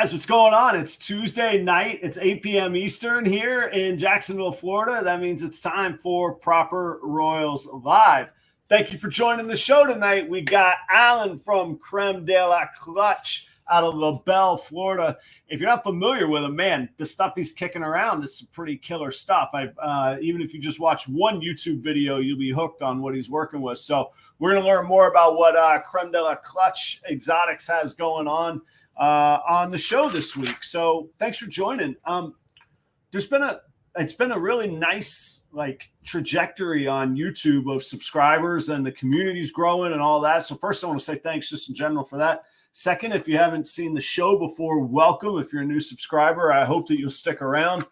Guys, what's going on? It's Tuesday night. It's 8 p.m. Eastern here in Jacksonville, Florida. That means it's time for Proper Royals Live. Thank you for joining the show tonight. We got Alain from Creme de la Clutch out of La Belle, Florida. If you're not familiar with him, man, the stuff he's kicking around is some pretty killer stuff. Even if you just watch one YouTube video, you'll be hooked on what he's working with. So we're going to learn more about what Creme de la Clutch Exotics has going on the show this week. So thanks for joining. It's been a really nice trajectory on YouTube of subscribers, and the community's growing and all that. So first I want to say thanks just in general for that. Second, if you haven't seen the show before, welcome. If you're a new subscriber, I hope that you'll stick around.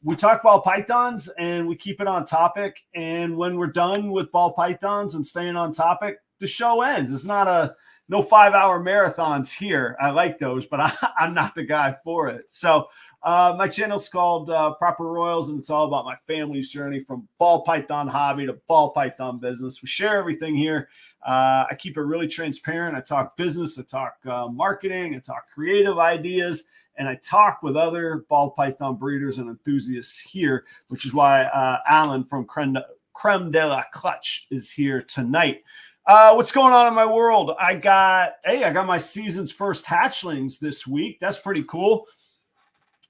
We talk ball pythons and we keep it on topic. And when we're done with ball pythons and staying on topic, the show ends. It's not no 5-hour marathons here. I like those, but I'm not the guy for it. So my channel's called Proper Royals, and it's all about my family's journey from ball python hobby to ball python business. We share everything here. I keep it really transparent. I talk business, I talk marketing, I talk creative ideas, and I talk with other ball python breeders and enthusiasts here, which is why Alain from Creme de la Clutch is here tonight. What's going on in my world? I got my season's first hatchlings this week. That's pretty cool.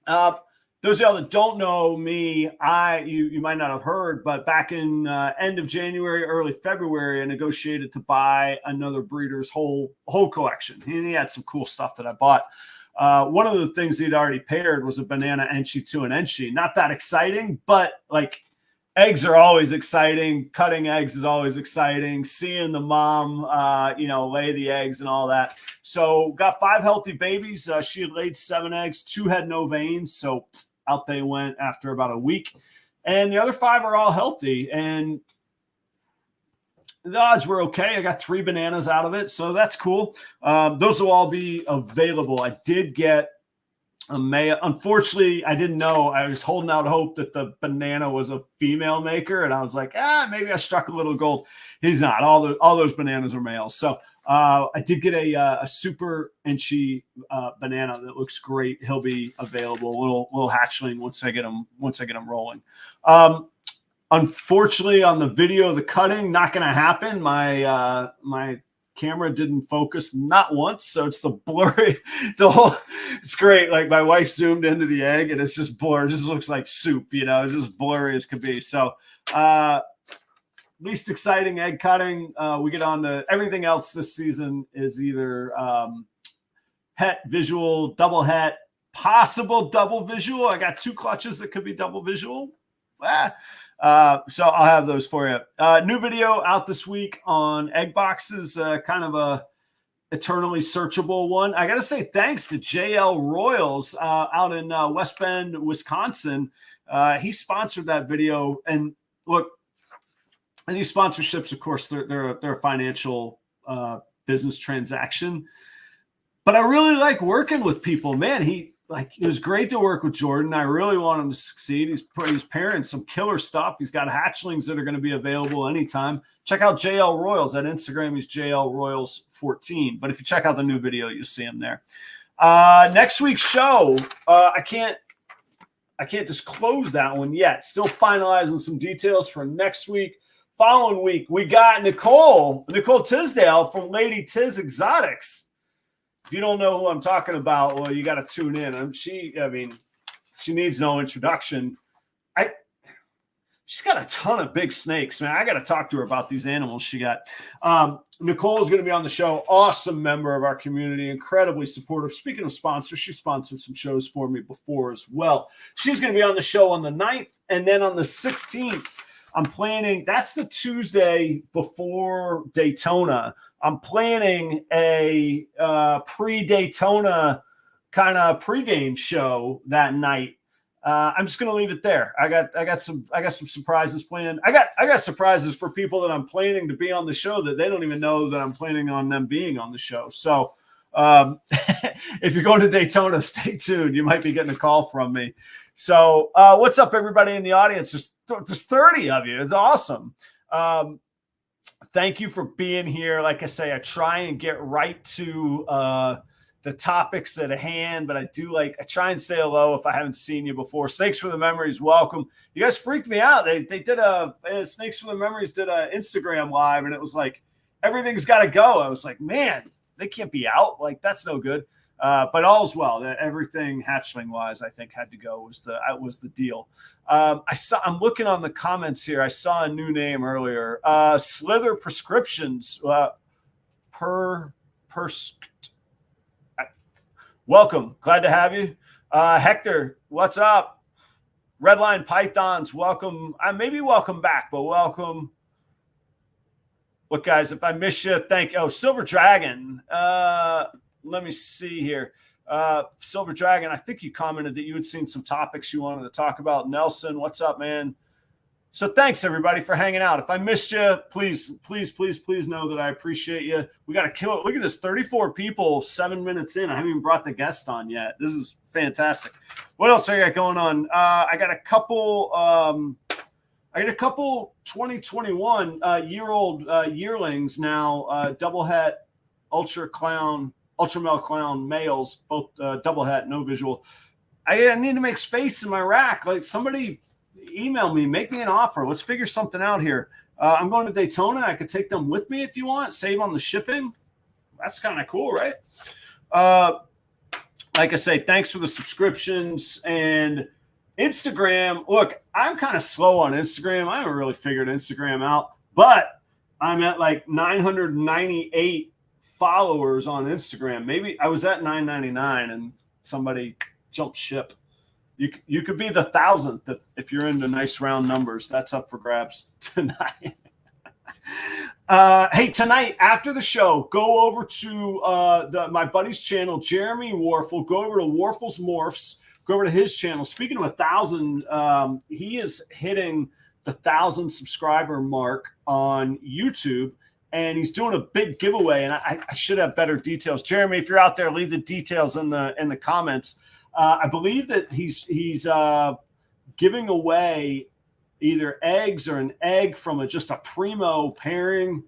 Those of y'all that don't know me, you might not have heard, but back in end of January, early February, I negotiated to buy another breeder's whole collection. He had some cool stuff that I bought. One of the things he'd already paired was a banana enchi to an enchi. Not that exciting, but eggs are always exciting. Cutting eggs is always exciting. Seeing the mom, lay the eggs and all that. So got 5 healthy babies. She had laid 7 eggs. 2 had no veins. So out they went after about a week. And the other 5 are all healthy. And the odds were okay. I got 3 bananas out of it. So that's cool. Those will all be available. I did get a male. Unfortunately, I didn't know. I was holding out hope that the banana was a female maker, and I was like, maybe I struck a little gold. He's not. All those bananas are males. So I did get a super enchi banana that looks great. He'll be available. Little hatchling once I get him rolling. Unfortunately, on the video of the cutting, not going to happen. My camera didn't focus not once, so it's the blurry. It's great. My wife zoomed into the egg, and it's just blurry. It just looks like soup. It's just blurry as could be. So least exciting egg cutting. We get on to everything else this season is either het visual, double het, possible double visual. I got 2 clutches that could be double visual. So I'll have those for you. New video out this week on egg boxes, kind of a eternally searchable one. I got to say thanks to JL Royals out in West Bend, Wisconsin. He sponsored that video. And look, and these sponsorships, of course, they're a financial business transaction. But I really like working with people. Man, it was great to work with Jordan. I really want him to succeed. He's pairing some killer stuff. He's got hatchlings that are going to be available anytime. Check out JL Royals. At Instagram, he's JL Royals 14. But if you check out the new video, you'll see him there. Next week's show, I can't disclose that one yet. Still finalizing some details for next week. Following week, we got Nicole Tisdale from Lady Tiz Exotics. If you don't know who I'm talking about, well, you got to tune in. She needs no introduction. She's got a ton of big snakes, man. I got to talk to her about these animals she got. Nicole is going to be on the show. Awesome member of our community, incredibly supportive. Speaking of sponsors, she sponsored some shows for me before as well. She's going to be on the show on the 9th, and then on the 16th, I'm planning, that's the Tuesday before Daytona. I'm planning a pre-Daytona kind of pregame show that night. I'm just gonna leave it there. I got some surprises planned. I got surprises for people that I'm planning to be on the show that they don't even know that I'm planning on them being on the show. So if you're going to Daytona, stay tuned. You might be getting a call from me. So what's up, everybody in the audience? There's 30 of you. It's awesome. Thank you for being here. Like I say, I try and get right to the topics at hand, but I try and say hello if I haven't seen you before. Snakes for the Memories, welcome. You guys freaked me out. They did Snakes for the Memories did a Instagram live, and it was like, everything's got to go. I was like, man, they can't be out. Like, that's no good. But all's well. That everything hatchling wise, I think, had to go. Was the deal. I'm looking on the comments here. I saw a new name earlier. Slither Prescriptions. Welcome. Glad to have you. Hector, what's up? Redline Pythons, welcome. Maybe welcome back, but welcome. Look, guys, if I miss you, thank you. Oh, Silver Dragon. Let me see here. Silver Dragon, I think you commented that you had seen some topics you wanted to talk about. Nelson, what's up, man? So thanks, everybody, for hanging out. If I missed you, please know that I appreciate you. We got to kill it. Look at this, 34 people, 7 minutes in. I haven't even brought the guest on yet. This is fantastic. What else I got going on? I got a couple 2021 year-old yearlings now, double het, ultra male clown males, both double het, no visual. I need to make space in my rack. Like, somebody email me, make me an offer. Let's figure something out here. I'm going to Daytona. I could take them with me if you want. Save on the shipping. That's kind of cool, right? Like I say, thanks for the subscriptions and Instagram. Look, I'm kind of slow on Instagram. I haven't really figured Instagram out, but I'm at like 998 followers on Instagram. Maybe I was at 999 and somebody jumped ship. You could be the 1,000th if you're into nice round numbers. That's up for grabs tonight. Hey, tonight after the show, go over to my buddy's channel, Jeremy Warfel. Go over to Warfel's Morphs. Go over to his channel. Speaking of 1,000, he is hitting the 1,000 subscriber mark on YouTube, and he's doing a big giveaway. And I should have better details. Jeremy, if you're out there, leave the details in the comments. I believe that he's giving away either eggs or an egg from just a primo pairing.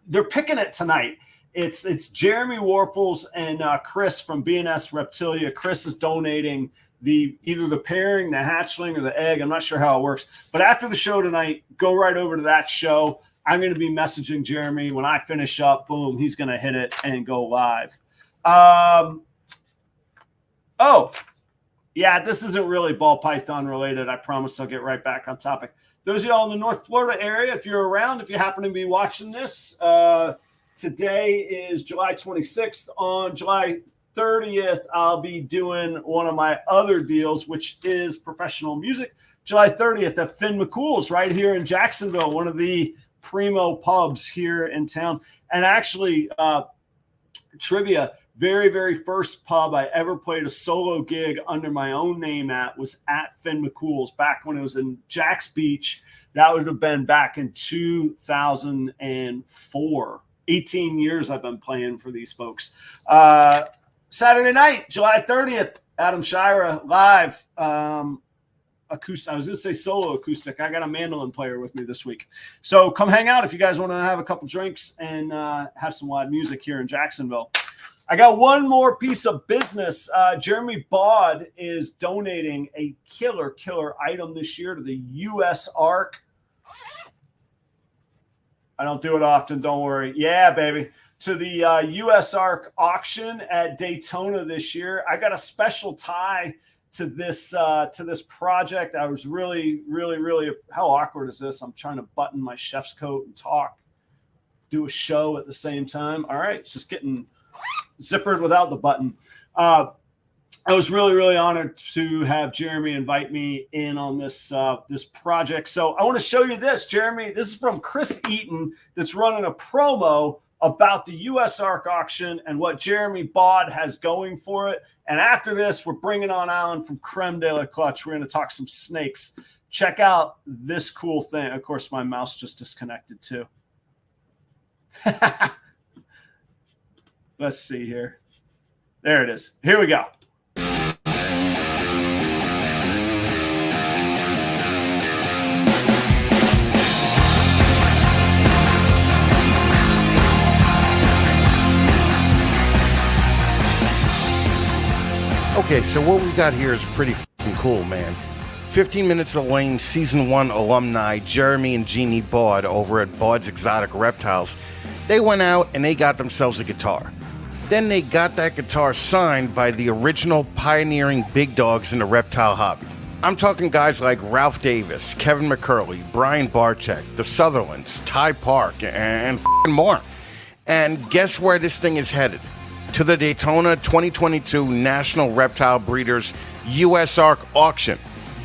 They're picking it tonight. It's Jeremy Warfels and Chris from BNS Reptilia. Chris is donating either the pairing, the hatchling, or the egg. I'm not sure how it works. But after the show tonight, go right over to that show. I'm going to be messaging Jeremy. When I finish up, boom, he's going to hit it and go live. Oh, yeah, this isn't really ball python related. I promise I'll get right back on topic. Those of y'all in the North Florida area, if you're around, if you happen to be watching this, today is July 26th. On July 30th, I'll be doing one of my other deals, which is professional music. July 30th at Finn McCool's right here in Jacksonville, one of the primo pubs here in town. And actually, trivia, very, very first pub I ever played a solo gig under my own name at was at Finn McCool's back when it was in Jax Beach. That would have been back in 2004. 18 years I've been playing for these folks. Saturday night, July 30th, Adam Shira live. Acoustic. I was going to say solo acoustic. I got a mandolin player with me this week. So come hang out if you guys want to have a couple drinks and have some live music here in Jacksonville. I got one more piece of business. Jeremy Baud is donating a killer item this year to the U.S. Ark. I don't do it often, don't worry. Yeah, baby. To the U.S. Ark auction at Daytona this year. I got a special tie to this project. I was really, how awkward is this? I'm trying to button my chef's coat and talk, do a show at the same time. All right, it's just getting zippered without the button. I was really honored to have Jeremy invite me in on this project. So I want to show you this, Jeremy. This is from Chris Eaton that's running a promo about the U.S. Ark auction and what Jeremy Baud has going for it. And after this, we're bringing on Alain from Creme de la Clutch. We're going to talk some snakes. Check out this cool thing. Of course, my mouse just disconnected too. Let's see here. There it is. Here we go. Okay, so what we got here is pretty fucking cool, man. 15 Minutes of Lame Season 1 alumni Jeremy and Jeannie Baud over at Baud's Exotic Reptiles. They went out and they got themselves a guitar. Then they got that guitar signed by the original pioneering big dogs in the reptile hobby. I'm talking guys like Ralph Davis, Kevin McCurley, Brian Barczyk, the Sutherlands, Ty Park, and more. And guess where this thing is headed? To the Daytona 2022 National Reptile Breeders USARK auction.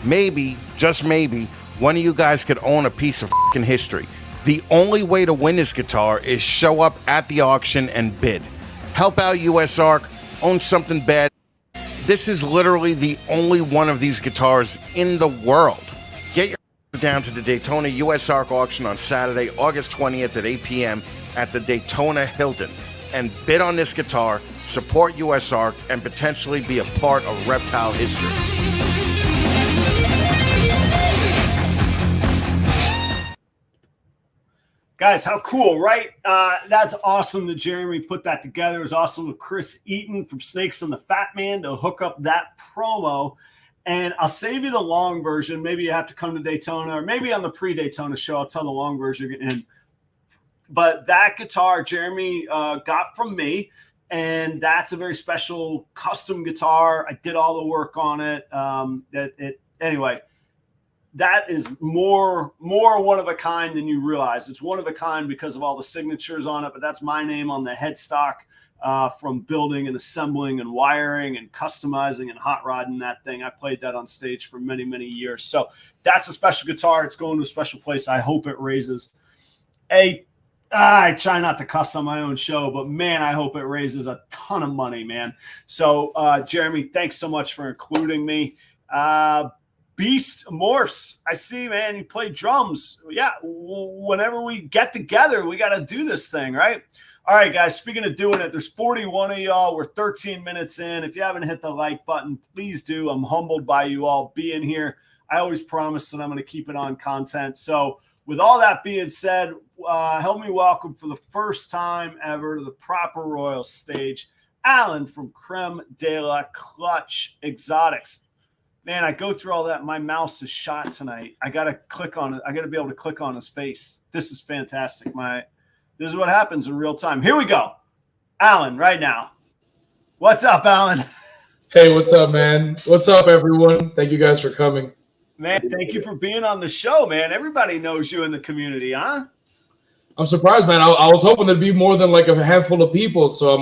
Maybe, just maybe, one of you guys could own a piece of fucking history. The only way to win this guitar is show up at the auction and bid. Help out USARK, own something bad. This is literally the only one of these guitars in the world. Get your down to the Daytona USARK auction on Saturday, August 20th at 8 p.m. at the Daytona Hilton and bid on this guitar, support USARK, and potentially be a part of reptile history. Guys, how cool, right? That's awesome that Jeremy put that together. It was awesome with Chris Eaton from Snakes and the Fat Man to hook up that promo. And I'll save you the long version. Maybe you have to come to Daytona, or maybe on the pre-Daytona show, I'll tell the long version. And but that guitar Jeremy got from me, and that's a very special custom guitar. I did all the work on it. Anyway. That is more one of a kind than you realize. It's one of a kind because of all the signatures on it, but that's my name on the headstock from building and assembling and wiring and customizing and hot rodding that thing. I played that on stage for many, many years. So that's a special guitar. It's going to a special place. I hope it raises I try not to cuss on my own show, but man, I hope it raises a ton of money, man. So Jeremy, thanks so much for including me. Beast Morphs, I see, man, you play drums. Yeah, whenever we get together, we got to do this thing, right? All right, guys, speaking of doing it, there's 41 of y'all. We're 13 minutes in. If you haven't hit the like button, please do. I'm humbled by you all being here. I always promise that I'm going to keep it on content. So with all that being said, help me welcome for the first time ever to the Proper Royals stage, Alain from Creme de la Clutch Exotics. Man, I go through all that. My mouse is shot tonight. I got to click on it. I got to be able to click on his face. This is fantastic. This is what happens in real time. Here we go. Alain, right now. What's up, Alain? Hey, what's up, man? What's up, everyone? Thank you guys for coming. Man, thank you for being on the show, man. Everybody knows you in the community, huh? I'm surprised, man. I was hoping there'd be more than like a handful of people, so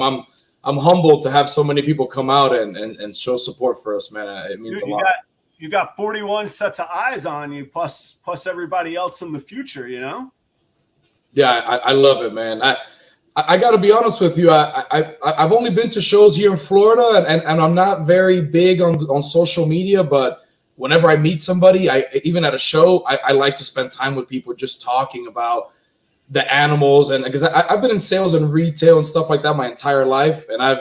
I'm humbled to have so many people come out and show support for us, man. It means a lot. You got 41 sets of eyes on you, plus everybody else in the future, you know? Yeah, I love it, man. I got to be honest with you. I've only been to shows here in Florida, and I'm not very big on social media, but whenever I meet somebody, even at a show, I like to spend time with people just talking about the animals, and because I've been in sales and retail and stuff like that my entire life, and I've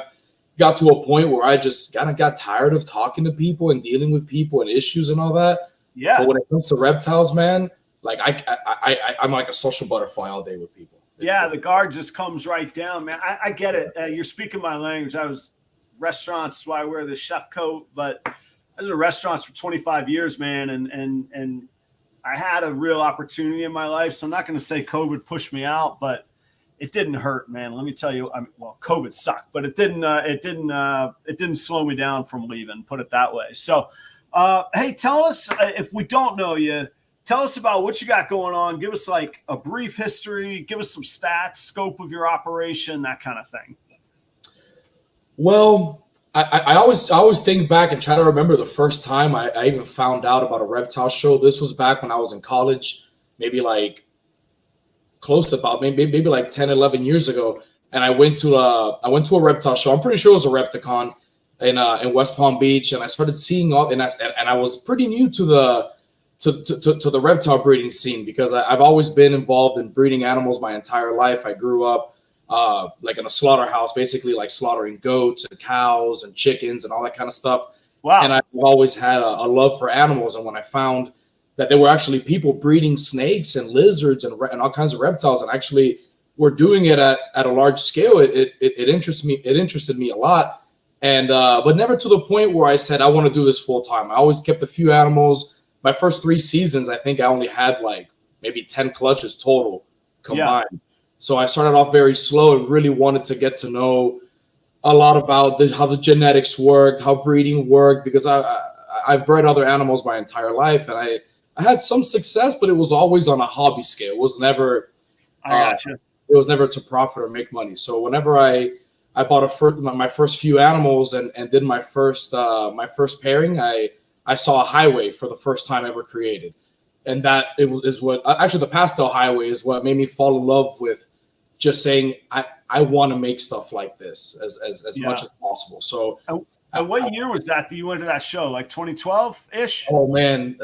got to a point where I just kind of got tired of talking to people and dealing with people and issues and all that. Yeah. But when it comes to reptiles, man, like I'm like a social butterfly all day with people. The guard just comes right down, man. I get it. You're speaking my language. I was restaurants, so I wear the chef coat, but I was in restaurants for 25 years, man, and I had a real opportunity in my life. So I'm not going to say COVID pushed me out, but it didn't hurt, man. Let me tell you, COVID sucked, but it didn't slow me down from leaving, put it that way. So, hey, tell us, if we don't know you, tell us about what you got going on. Give us like a brief history, give us some stats, scope of your operation, that kind of thing. Well, I always think back and try to remember the first time I even found out about a reptile show. This was back when I was in college, maybe like close to about maybe like 10, 11 years ago. And I went to a reptile show. I'm pretty sure it was a Repticon in West Palm Beach. And I started seeing all, and I was pretty new to the reptile breeding scene because I've always been involved in breeding animals my entire life. I grew up like in a slaughterhouse, basically like slaughtering goats and cows and chickens and all that kind of stuff. Wow. And I've always had a love for animals. And when I found that there were actually people breeding snakes and lizards and all kinds of reptiles and actually were doing it at a large scale, it interested me a lot. And but never to the point where I said I want to do this full time. I always kept a few animals. My first 3 seasons, I think I only had like maybe 10 clutches total combined. Yeah. So I started off very slow and really wanted to get to know a lot about how the genetics worked, how breeding worked, because I've bred other animals my entire life, and I had some success, but it was always on a hobby scale. It was never it was never to profit or make money. So whenever I bought my first few animals and did my first pairing, I saw a highway for the first time ever created. And that is what actually the pastel highway is what made me fall in love with just saying I want to make stuff like this as much as possible. So and what year was that you went to that show? Like 2012-ish? Oh man,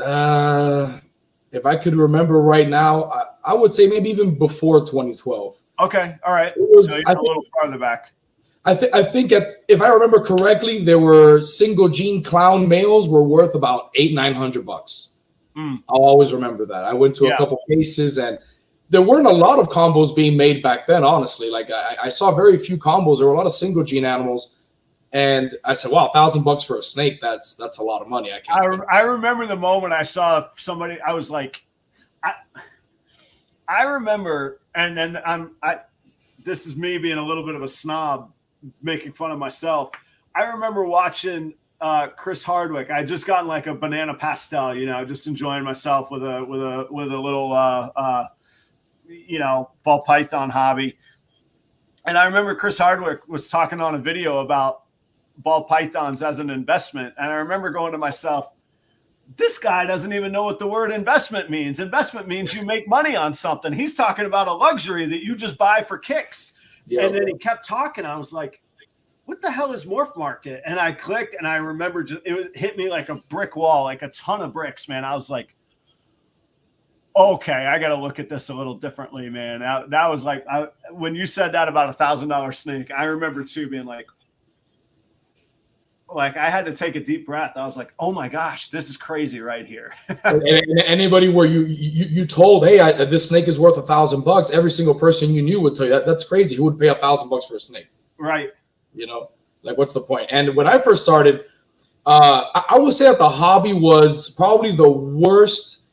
if I could remember right now, I would say maybe even before 2012. Okay, all right. So you're a little farther back. I think if I remember correctly, there were single gene clown males were worth about $800-900. I'll always remember that. I went to a couple cases, and there weren't a lot of combos being made back then. Honestly, like I saw very few combos. There were a lot of single gene animals, and I said, "Wow, $1,000 for a snake. That's a lot of money." I remember the moment I saw somebody. I was like, I remember, and then this is me being a little bit of a snob, making fun of myself. I remember watching Chris Hardwick. I had just gotten like a banana pastel, just enjoying myself with a little ball python hobby. And I remember Chris Hardwick was talking on a video about ball pythons as an investment. And I remember going to myself, this guy doesn't even know what the word investment means. Investment means you make money on something. He's talking about a luxury that you just buy for kicks. Yeah. And then he kept talking. I was like, what the hell is morph market? And I clicked, and I remember it hit me like a brick wall, like a ton of bricks, man. I was like, okay, I got to look at this a little differently, man. That was like, when you said that about $1,000 snake, I remember too being like I had to take a deep breath. I was like, oh my gosh, this is crazy right here. and anybody where you told, hey, this snake is worth $1,000, every single person you knew would tell you that's crazy. Who would pay $1,000 for a snake? Right. Like what's the point? And when I first started, I would say that the hobby was probably the worst,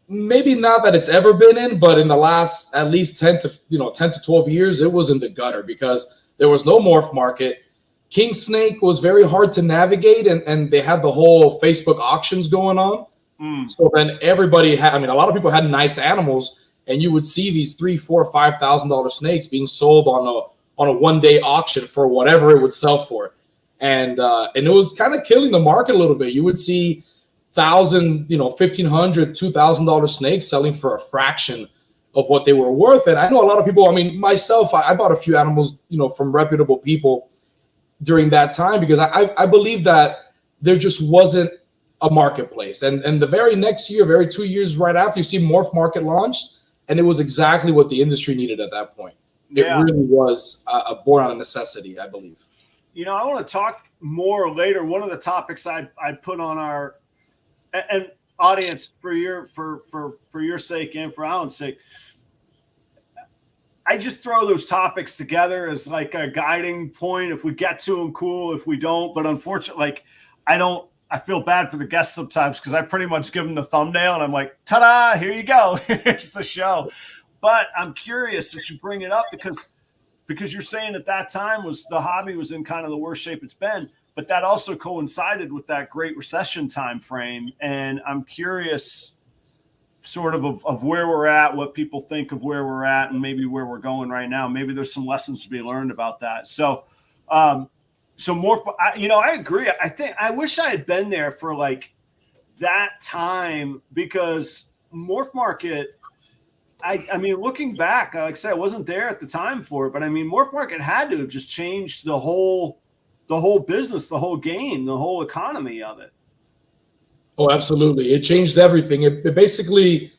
maybe not that it's ever been in, but in the last at least 10 to 12 years, it was in the gutter because there was no morph market. King snake was very hard to navigate, and they had the whole Facebook auctions going on. So then everybody had, a lot of people had nice animals, and you would see these $3,000, $4,000, $5,000 snakes being sold on a one-day auction for whatever it would sell for. And it was kind of killing the market a little bit. You would see $1,000, $1,500, $2,000 snakes selling for a fraction of what they were worth. And I know a lot of people, myself, I bought a few animals, from reputable people during that time because I believe that there just wasn't a marketplace. And the very next year, 2 years right after, you see morph market launched, and it was exactly what the industry needed at that point. It really was born out of necessity, I believe. I want to talk more later. One of the topics I put on our and audience for your sake and for Alan's sake, I just throw those topics together as like a guiding point. If we get to them, cool. If we don't, but unfortunately, I feel bad for the guests sometimes because I pretty much give them the thumbnail and I'm like, ta-da, here you go. Here's the show. But I'm curious that you bring it up because you're saying at that time the hobby was in kind of the worst shape it's been, but that also coincided with that Great Recession time frame. And I'm curious sort of where we're at, what people think of where we're at, and maybe where we're going right now. Maybe there's some lessons to be learned about that. So morph, I agree. I wish I had been there for like that time because morph market, I mean, looking back, like I said, I wasn't there at the time for it, but morph market had to have just changed the whole business, the whole game, the whole economy of it. Oh, absolutely. It changed everything. It basically,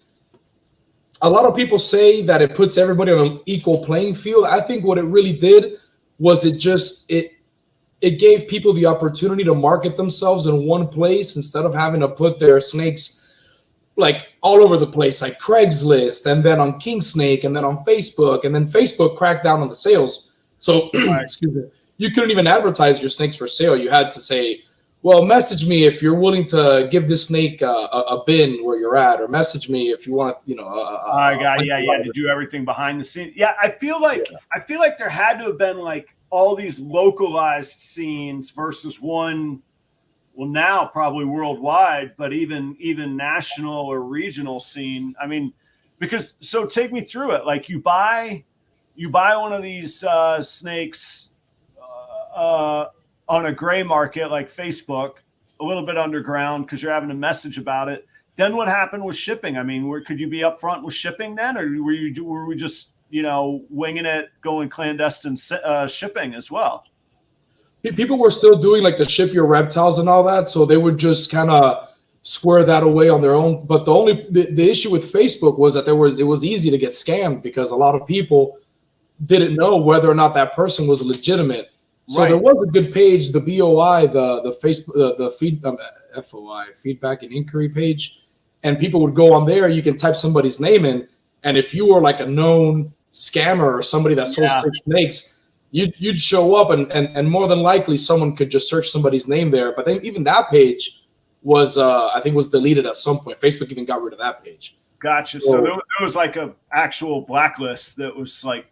a lot of people say that it puts everybody on an equal playing field. I think what it really did was it gave people the opportunity to market themselves in one place instead of having to put their snakes like all over the place, like Craigslist, and then on King Snake, and then on Facebook, and then Facebook cracked down on the sales. So, excuse me. you couldn't even advertise your snakes for sale. You had to say, well, message me if you're willing to give this snake a bin where you're at, or message me if you want, you know. You had to do everything behind the scenes. Yeah, I feel like there had to have been like all these localized scenes versus one. Well, now probably worldwide, but even national or regional scene. I mean, because so take me through it. Like you buy one of these snakes on a gray market like Facebook, a little bit underground because you're having a message about it. Then what happened with shipping? I mean, could you be upfront with shipping then, or were we just winging it, going clandestine shipping as well? People were still doing like the ship your reptiles and all that, so they would just kind of square that away on their own. But the issue with Facebook was that it was easy to get scammed because a lot of people didn't know whether or not that person was legitimate. So there was a good page, the BOI, the Facebook, the FOI, feedback and inquiry page, and people would go on there. You can type somebody's name in, and if you were like a known scammer or somebody that sold 6 snakes, you'd show up, and more than likely someone could just search somebody's name there. But then even that page was, I think, was deleted at some point. Facebook even got rid of that page. Gotcha. So there was like a actual blacklist that was like,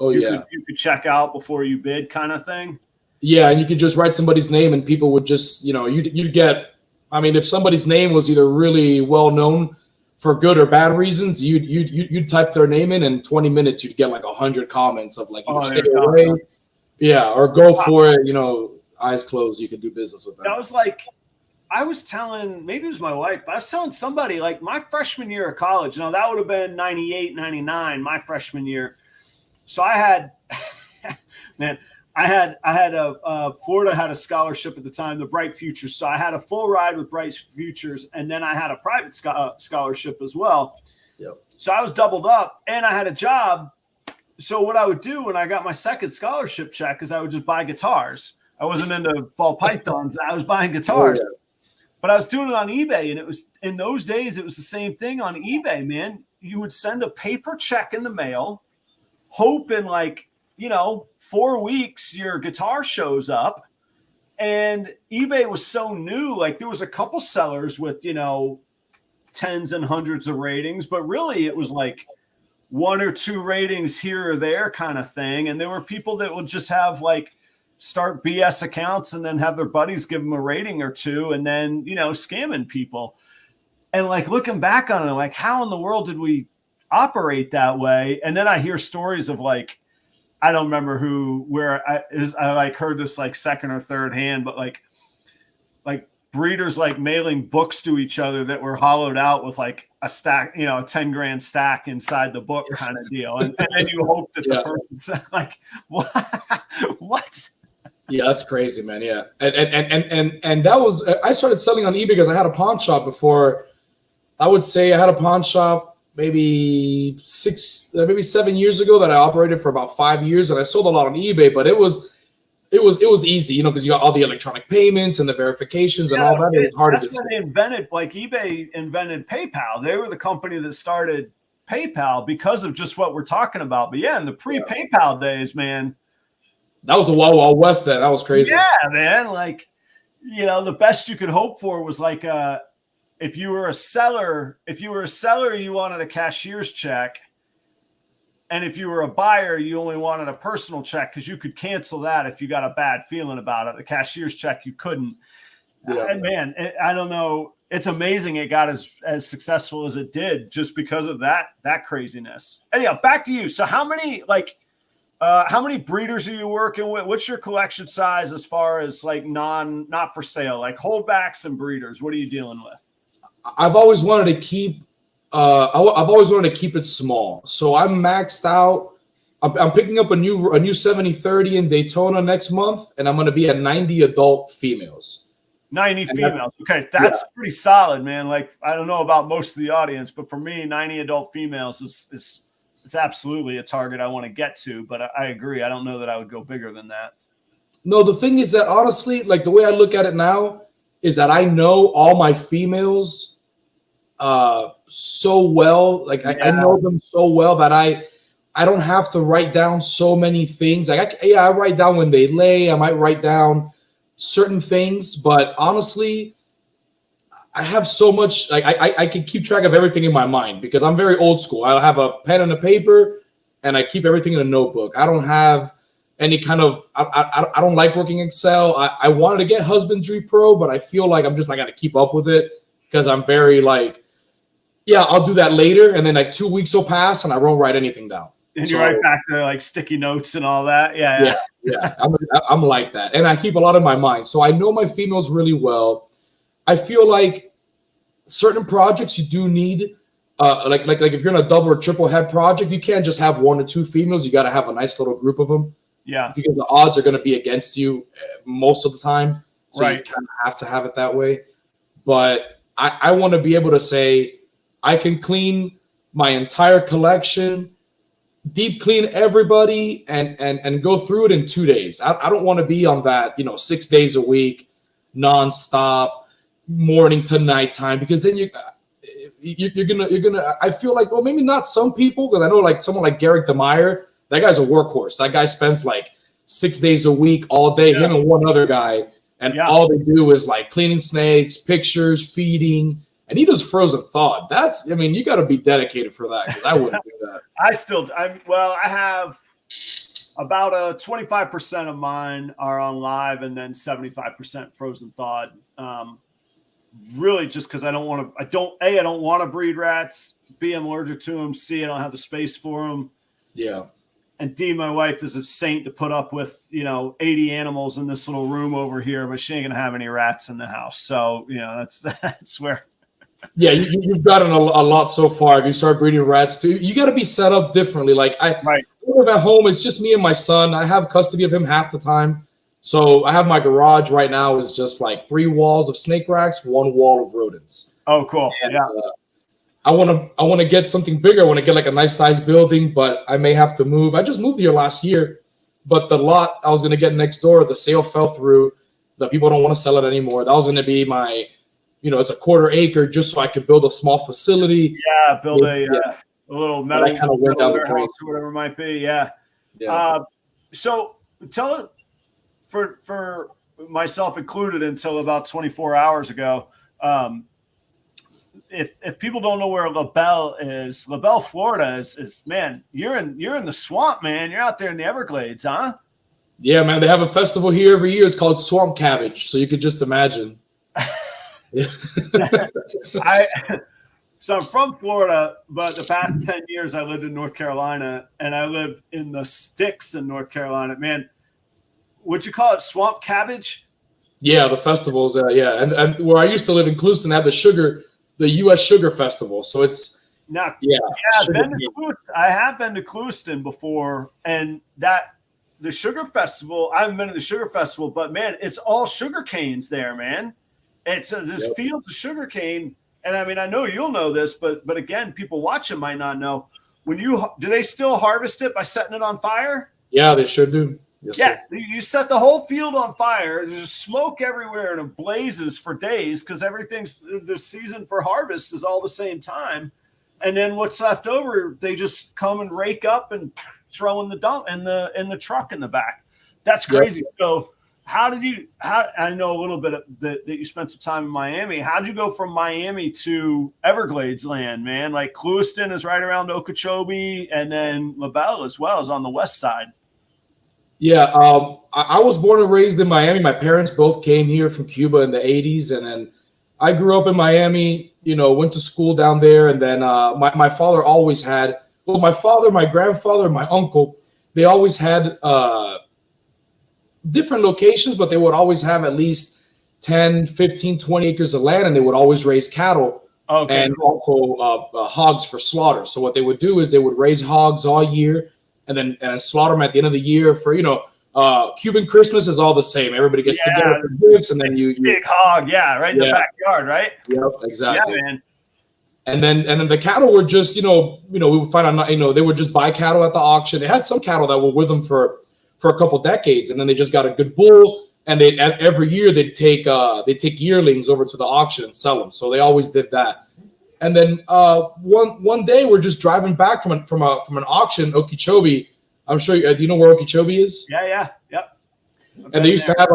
you could check out before you bid kind of thing. Yeah, and you could just write somebody's name, and people would just, you'd get. I mean, if somebody's name was either really well known for good or bad reasons, you'd type their name in 20 minutes you'd get like 100 comments of like, stay away, or go for it. Eyes closed, you could do business with them. That was like, I was telling, maybe it was my wife, but I was telling somebody like my freshman year of college. That would have been 98, 99, my freshman year. So I had, Florida had a scholarship at the time, the Bright Futures. So I had a full ride with Bright Futures, and then I had a private scholarship as well. Yep. So I was doubled up, and I had a job. So what I would do when I got my second scholarship check is I would just buy guitars. I wasn't into ball pythons. I was buying guitars. Oh, yeah. But I was doing it on eBay, and it was in those days, it was the same thing on eBay, man. You would send a paper check in the mail, hope in 4 weeks your guitar shows up. And eBay was so new, like there was a couple sellers with tens and hundreds of ratings, but really it was like 1 or 2 ratings here or there kind of thing. And there were people that would just have start BS accounts and then have their buddies give them a rating or 2 and then scamming people. And looking back on it, how in the world did we operate that way? And then I hear stories of I don't remember where I heard this second or third hand, but like breeders mailing books to each other that were hollowed out with a stack, a 10 grand stack inside the book kind of deal. And then you hope that the person said what? Yeah, that's crazy, man. Yeah. And that was, I started selling on eBay because I had a pawn shop before. I would say I had a pawn shop maybe 7 years ago that I operated for about 5 years, and I sold a lot on eBay, but it was easy, because you got all the electronic payments and the verifications and all that. It was hard to. That's when they invented, eBay invented PayPal. They were the company that started PayPal because of just what we're talking about. But in the pre-PayPal days, man, that was the Wild Wild West. Then that was crazy. Yeah, man. The best you could hope for was if you were a seller, you wanted a cashier's check. And if you were a buyer, you only wanted a personal check because you could cancel that if you got a bad feeling about it. The cashier's check, you couldn't. Yeah. And man, I don't know. It's amazing it got as successful as it did just because of that craziness. Anyhow, back to you. So how many breeders are you working with? What's your collection size as far as not for sale, holdbacks and breeders? What are you dealing with? I've always wanted to keep it small. So I'm maxed out. I'm picking up a new 7030 in Daytona next month, and I'm going to be at 90 adult females. 90 females. Okay, that's pretty solid, man. I don't know about most of the audience, but for me, 90 adult females is absolutely a target I want to get to. But I agree. I don't know that I would go bigger than that. No, the thing is that honestly, the way I look at it now is that I know all my females so well. I know them so well that I I don't have to write down so many things. Like, I write down when they lay. I might write down certain things, but honestly, I have so much. Like, I can keep track of everything in my mind because I'm very old school. I'll have a pen and a paper, and I keep everything in a notebook. I don't have any kind of. I don't like working Excel. I wanted to get Husbandry Pro, but I feel like I'm just not gonna keep up with it because I'm very like, yeah, I'll do that later, and then like 2 weeks will pass, and I won't write anything down. And you're right back to like sticky notes and all that. Yeah. I'm like that, and I keep a lot in my mind, so I know my females really well. I feel like certain projects you do need, like if you're in a double or triple head project, you can't just have 1 or 2 females. You got to have a nice little group of them. Yeah, because the odds are going to be against you most of the time. So right. You kind of have to have it that way. But I want to be able to say I can clean my entire collection, deep clean everybody, and go through it in 2 days. I don't want to be on that, 6 days a week, nonstop, morning to nighttime, because then you're gonna. I feel like, well, maybe not some people, because I know like someone like Garrick DeMeyer, that guy's a workhorse. That guy spends like 6 days a week, all day. Yeah. Him and one other guy, and all they do is like cleaning snakes, pictures, feeding. And he does frozen thaw. You got to be dedicated for that, because I wouldn't do that. I have about 25% of mine are on live, and then 75% frozen thawed. Really, just because I don't want to breed rats. B, I'm allergic to them. C, I don't have the space for them. Yeah. And D, my wife is a saint to put up with 80 animals in this little room over here, but she ain't gonna have any rats in the house. So that's where. Yeah, you've gotten a lot so far. If you start breeding rats too, you got to be set up differently. Like I live at home. It's just me and my son. I have custody of him half the time. So I have my garage right now is just like 3 walls of snake racks, 1 wall of rodents. Oh, cool. And, I want to get something bigger. I want to get like a nice size building, but I may have to move. I just moved here last year, but the lot I was going to get next door, the sale fell through. The people don't want to sell it anymore. That was going to be my, it's a 1/4 acre just so I could build a small facility. Yeah, build a little metal kind of went down the drain, whatever it might be. Yeah. So tell it for myself included until about 24 hours ago. If people don't know where LaBelle is, LaBelle, Florida is man, you're in the swamp, man. You're out there in the Everglades, huh? Yeah, man. They have a festival here every year. It's called Swamp Cabbage. So you could just imagine. So I'm from Florida, but the past 10 years I lived in North Carolina, and I lived in the sticks in North Carolina. Man, would you call it swamp cabbage? Yeah, the festivals. And where I used to live in Clewiston, had the U.S. Sugar Festival. So it's I have been to Clewiston before, and the Sugar Festival. I haven't been to the Sugar Festival, but man, it's all sugar canes there, man. It's there's fields of sugar cane, and I mean, I know you'll know this, but again, people watching might not know. Do they still harvest it by setting it on fire? Yeah, they sure do. Yes, sir. You set the whole field on fire. There's smoke everywhere, and it blazes for days because the season for harvest is all the same time. And then what's left over, they just come and rake up and throw in the dump in the truck in the back. That's crazy. Yep. So I know a little bit that you spent some time in Miami. How'd you go from Miami to Everglades land, man? Like Clewiston is right around Okeechobee, and then LaBelle as well is on the west side. Yeah, I was born and raised in Miami. My parents both came here from Cuba in the 80s, and then I grew up in Miami, went to school down there, and then my father always had, my father, my grandfather, and my uncle, they always had different locations, but they would always have at least 10, 15, 20 acres of land, and they would always raise cattle and also hogs for slaughter. So what they would do is they would raise hogs all year, and then slaughter them at the end of the year for, Cuban Christmas is all the same. Everybody gets together for gifts, and then you big hog, right in the backyard, right? Yep, exactly. Yeah, man. And then the cattle were just, we would find out, they would just buy cattle at the auction. They had some cattle that were with them for a couple decades, and then they just got a good bull, and every year they'd take yearlings over to the auction and sell them. So they always did that. And then one day we're just driving back from an auction, Okeechobee. I'm sure do you know where Okeechobee is? Yeah. And they used to have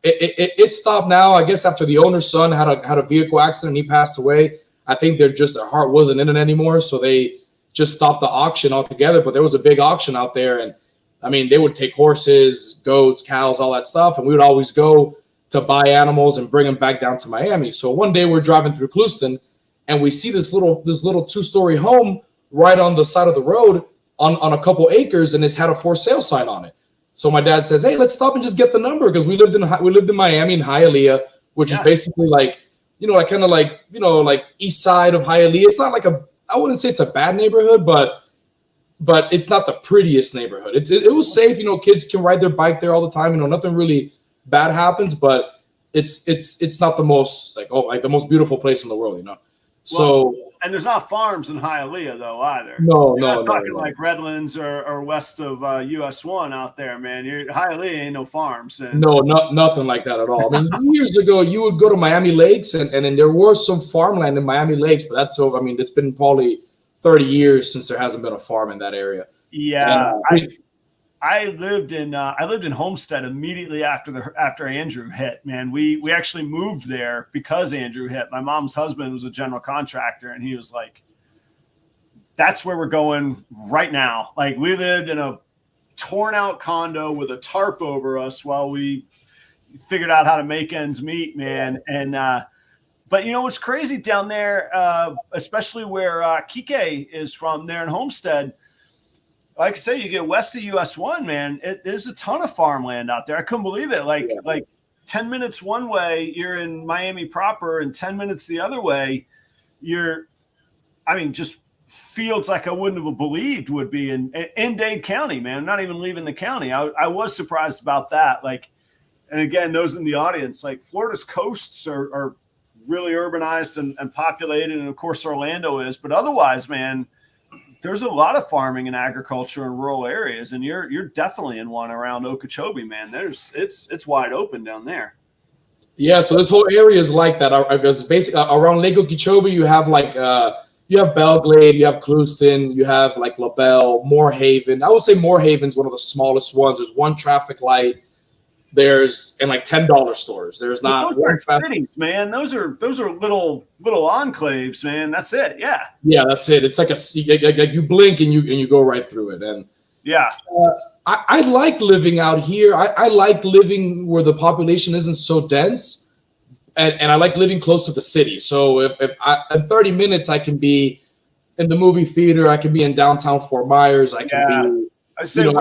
it stopped now, I guess, after the owner's son had a vehicle accident and he passed away. I think their heart wasn't in it anymore, so they just stopped the auction altogether. But there was a big auction out there, and I mean, they would take horses, goats, cows, all that stuff, and we would always go to buy animals and bring them back down to Miami. So one day we're driving through Clewiston, and we see this little 2-story home right on the side of the road on a couple acres, and it's had a for sale sign on it. So my dad says, "Hey, let's stop and just get the number," because we lived in Miami in Hialeah, which is basically like, like kind of like, like east side of Hialeah. It's not like I wouldn't say it's a bad neighborhood, but it's not the prettiest neighborhood. It was safe, kids can ride their bike there all the time. Nothing really bad happens, but it's not the most like the most beautiful place in the world, So and there's not farms in Hialeah though either. No, You're not talking like Redlands or west of US 1 out there, man. Hialeah ain't no farms. No, nothing like that at all. I mean, years ago you would go to Miami Lakes and then there was some farmland in Miami Lakes, but that's so. I mean, it's been probably 30 years since there hasn't been a farm in that area. Yeah, I lived in Homestead immediately after Andrew hit. Man, we actually moved there because Andrew hit. My mom's husband was a general contractor, and he was like, "That's where we're going right now." Like, we lived in a torn out condo with a tarp over us while we figured out how to make ends meet, man. And but what's crazy down there, especially where Kike is from, there in Homestead. Like I say, you get west of US 1, man. There's a ton of farmland out there. I couldn't believe it. Like 10 minutes one way, you're in Miami proper, and 10 minutes the other way, just fields like I wouldn't have believed would be in Dade County, man. I'm not even leaving the county. I was surprised about that. And again, those in the audience, like Florida's coasts are really urbanized and populated, and of course Orlando is. But otherwise, man, there's a lot of farming and agriculture in rural areas, and you're definitely in one around Okeechobee, man. It's wide open down there. Yeah, so this whole area is like that. Because basically around Lake Okeechobee, you have you have Belglade, you have Clewiston, you have like LaBelle, Moorhaven. I would say Moorhaven's one of the smallest ones. There's one traffic light. There's and like $10 stores. There's not. Those aren't cities, man. Those are little enclaves, man. That's it. Yeah. Yeah, that's it. It's like you blink and you go right through it. And yeah, I like living out here. I like living where the population isn't so dense, and I like living close to the city. So if in 30 minutes I can be in the movie theater, I can be in downtown Fort Myers. I can be. I say,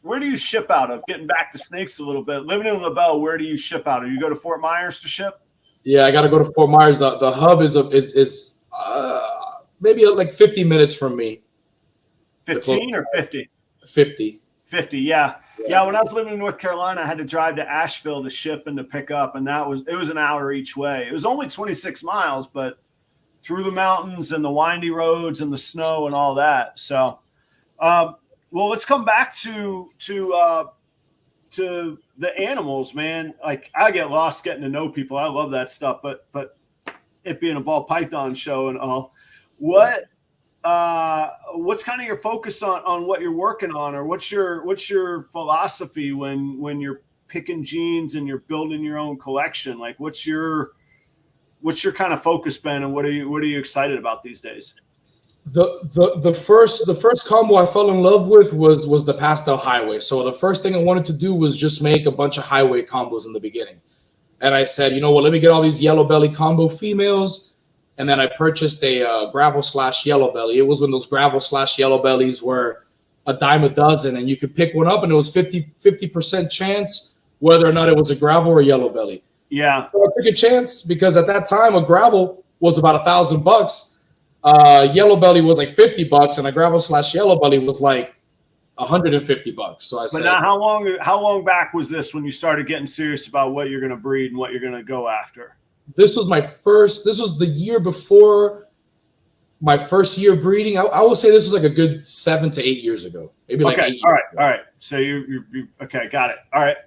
where do you ship out of? Getting back to snakes a little bit. Living in LaBelle, where do you ship out of? You go to Fort Myers to ship? Yeah, I got to go to Fort Myers. The hub is maybe like 50 minutes from me. 15 or 50? 50. 50, yeah. Yeah, when I was living in North Carolina, I had to drive to Asheville to ship and to pick up, and it was an hour each way. It was only 26 miles, but through the mountains and the windy roads and the snow and all that. So, well, let's come back to the animals, man. Like, I get lost getting to know people. I love that stuff, but it being a ball python show and all, what's kind of your focus on what you're working on, or what's your philosophy when you're picking genes and you're building your own collection? Like, what's your kind of focus been, and what are you excited about these days? The first combo I fell in love with was the pastel highway. So the first thing I wanted to do was just make a bunch of highway combos in the beginning. And I said, let me get all these yellow belly combo females. And then I purchased a gravel / yellow belly. It was when those gravel / yellow bellies were a dime a dozen, and you could pick one up and it was 50% chance whether or not it was a gravel or yellow belly. Yeah. So I took a chance because at that time a gravel was about $1,000. Yellow belly was like $50, and a gravel / yellow belly was like $150. So I said, but now how long back was this when you started getting serious about what you're going to breed and what you're going to go after? This was the year before my first year breeding. I would say this was like a good 7 to 8 years ago, maybe like 8 years all ago. right. So you okay, got it. All right.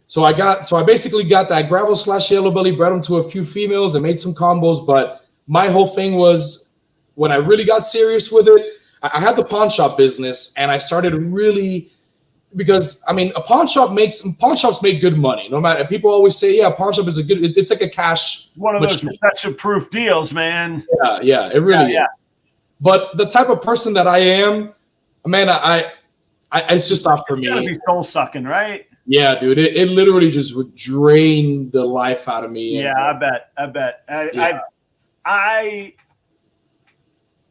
So I basically got that gravel / yellow belly, bred them to a few females and made some combos, but my whole thing was when I really got serious with it, I had the pawn shop business, and I started really, because I mean, pawn shops make good money. No matter, people always say, yeah, pawn shop is a good. It's like a cash. One of those recession-proof deals, man. Yeah, it really is. But the type of person that I am, man, I it's just not for me. It's gotta be soul sucking, right? Yeah, dude, it literally just would drain the life out of me. Yeah, I bet.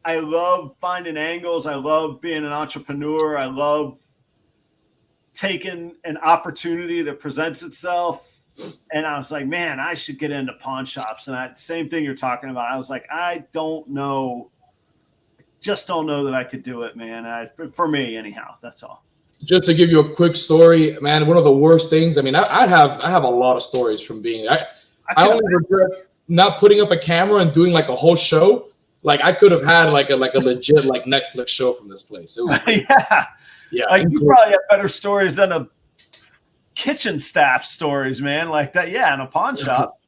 I love finding angles. I love being an entrepreneur. I love taking an opportunity that presents itself. And I was like, man, I should get into pawn shops. And same thing you're talking about. I was like, I don't know. Just don't know that I could do it, man. For me, anyhow, that's all. Just to give you a quick story, man, one of the worst things, I mean, I have a lot of stories from being, I only regret not putting up a camera and doing like a whole show. Like I could have had like a legit like Netflix show from this place. It was yeah. Like you probably have better stories than a kitchen staff stories, man. Like that, yeah, in a pawn shop.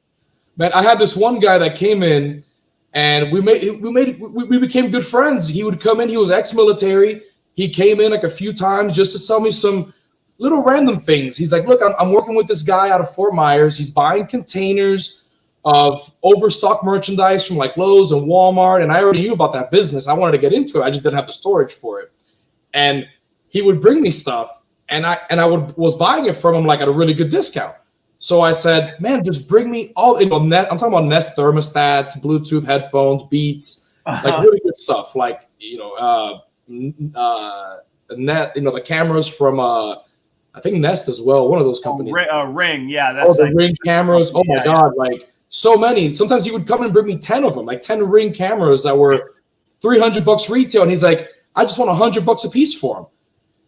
Man, I had this one guy that came in, and we became good friends. He would come in. He was ex-military. He came in like a few times just to sell me some little random things. He's like, look, I'm working with this guy out of Fort Myers. He's buying containers of overstock merchandise from like Lowe's and Walmart, and I already knew about that business. I wanted to get into it. I just didn't have the storage for it. And he would bring me stuff, and I was buying it from him like at a really good discount. So I said, man, just bring me all. I'm talking about Nest thermostats, Bluetooth headphones, Beats, like really good stuff. Like the cameras from I think Nest as well, one of those companies. Ring, yeah, that's the Ring cameras. Oh my God, like so many. Sometimes he would come and bring me 10 of them, like 10 Ring cameras that were $300 retail, and he's like, I just want $100 a piece for them.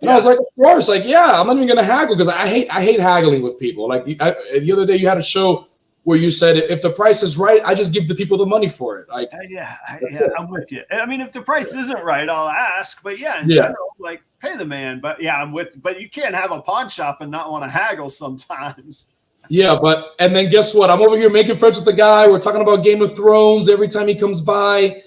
And I was like, of course, like, yeah, I'm not even gonna haggle, because I hate haggling with people. Like the other day, you had a show where you said, if the price is right, I just give the people the money for it. Like, I'm with you. I mean, if the price isn't right, I'll ask. But in general, like, pay the man. But yeah, but you can't have a pawn shop and not want to haggle sometimes. Yeah, and then guess what? I'm over here making friends with the guy. We're talking about Game of Thrones. Every time he comes by,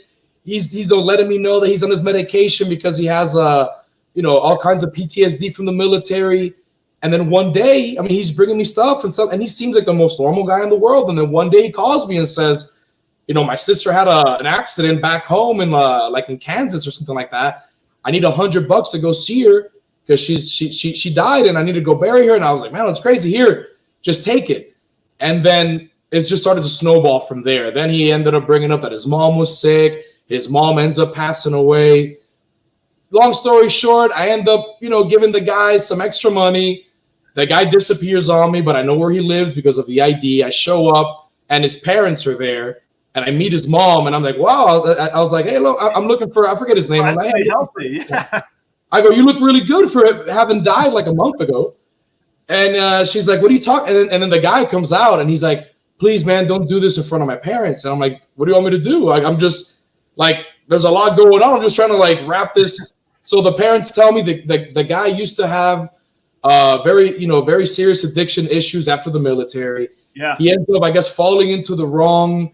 he's letting me know that he's on his medication because he has all kinds of PTSD from the military. And then one day, I mean, he's bringing me stuff and he seems like the most normal guy in the world. And then one day he calls me and says, my sister had an accident back home in like in Kansas or something like that. I need $100 to go see her because she died and I need to go bury her. And I was like, man, that's crazy. Here, just take it. And then it's just started to snowball from there. Then he ended up bringing up that his mom was sick. His mom ends up passing away. Long story short, I end up, giving the guy some extra money. The guy disappears on me, but I know where he lives because of the ID. I show up and his parents are there, and I meet his mom, and I'm like, wow. I was like, hey, look, I'm looking for, I forget his name. I'm like, hey, healthy. I go, you look really good for having died like a month ago. And she's like, what are you talking? And then the guy comes out and he's like, please, man, don't do this in front of my parents. And I'm like, what do you want me to do? Like, I'm just like, there's a lot going on. I'm just trying to like wrap this. So the parents tell me the guy used to have very serious addiction issues after the military. Yeah. He ended up, I guess, falling with the wrong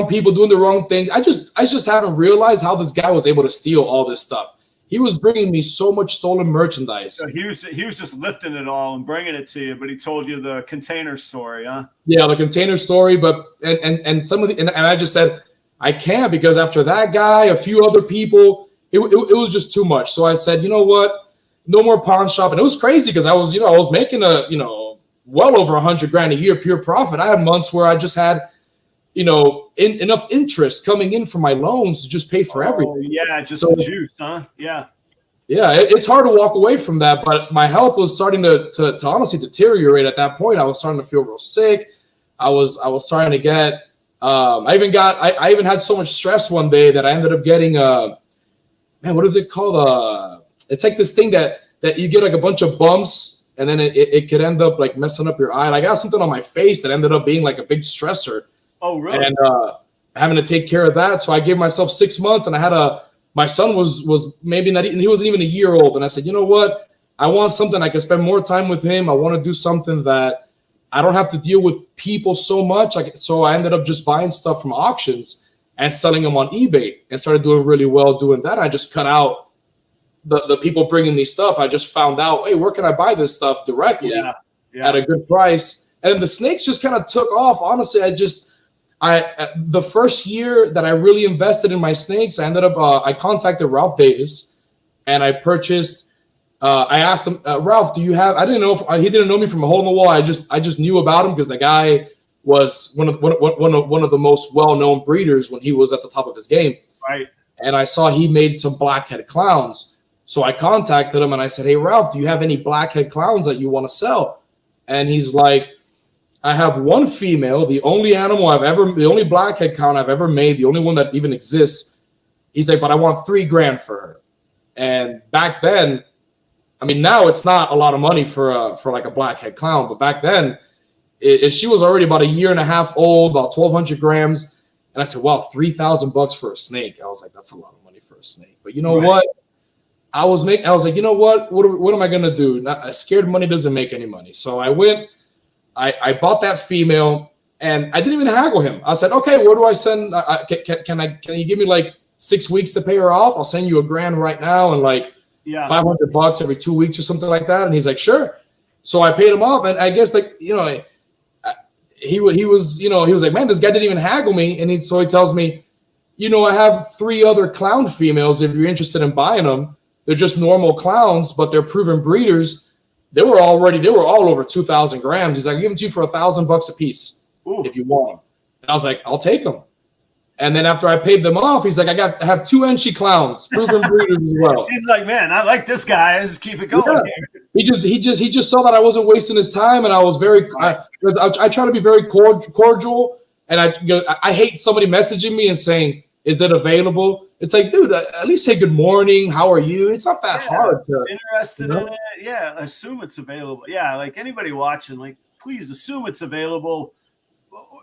people, doing the wrong thing. I just haven't realized how this guy was able to steal all this stuff. He was bringing me so much stolen merchandise. So he was just lifting it all and bringing it to you, but he told you the container story, huh? Yeah, the container story, but and some of the and I just said I can't, because after that guy, a few other people, it was just too much. So I said, you know what? No more pawn shop. And it was crazy because I was making well over $100,000 a year pure profit. I had months where I just had enough interest coming in from my loans to just pay for everything. Yeah, just the juice, huh? Yeah. Yeah, it's hard to walk away from that, but my health was starting to honestly deteriorate at that point. I was starting to feel real sick. I was starting to get I even had so much stress one day that I ended up getting what is it called? It's like this thing that you get like a bunch of bumps, and then it could end up like messing up your eye. Like I got something on my face that ended up being like a big stressor. Oh, really? And having to take care of that. So I gave myself 6 months, and I had my son was maybe not, he wasn't even a year old. And I said, you know what? I want something I can spend more time with him. I want to do something that I don't have to deal with people so much. So I ended up just buying stuff from auctions and selling them on eBay and started doing really well doing that. I just cut out the people bringing me stuff. I just found out, hey, where can I buy this stuff directly at a good price? And the snakes just kind of took off. Honestly, the first year that I really invested in my snakes, I ended up, I contacted Ralph Davis and I purchased, I asked him, Ralph, do you have, I didn't know if he didn't know me from a hole in the wall. I just knew about him because the guy was one of the most well-known breeders when he was at the top of his game. Right. And I saw he made some blackhead clowns. So I contacted him and I said, hey, Ralph, do you have any blackhead clowns that you want to sell? And he's like, I have one female, the only blackhead clown I've ever made, the only one that even exists. He's like, but I want $3,000 for her. And back then, I mean, now it's not a lot of money for like a blackhead clown, but back then, she was already about 1.5 years old, about 1,200 grams. And I said, wow, $3,000 for a snake. I was like, that's a lot of money for a snake. But you know what? I was like, you know what? What am I gonna do? Scared money doesn't make any money. So I went. I bought that female, and I didn't even haggle him. I said, okay, where do I send? Can you give me like 6 weeks to pay her off? I'll send you $1,000 right now, and like $500 every 2 weeks or something like that. And he's like, sure. So I paid him off, and I guess like he was like, man, this guy didn't even haggle me, and so he tells me, I have 3 other clown females if you're interested in buying them. They're just normal clowns, but they're proven breeders. They were all over 2,000 grams. He's like, I'll give them to you for $1,000 a piece if you want them. And I was like, I'll take them. And then after I paid them off, he's like, I have 2 Enchi clowns, proven breeders as well. He's like, man, I like this guy. Let's keep it going. Yeah. He just saw that I wasn't wasting his time, and I was I try to be very cordial, and I hate somebody messaging me and saying, is it available? It's like, dude, at least say good morning. How are you? It's not that hard to interested in it. Yeah, assume it's available. Yeah, like anybody watching, like please assume it's available.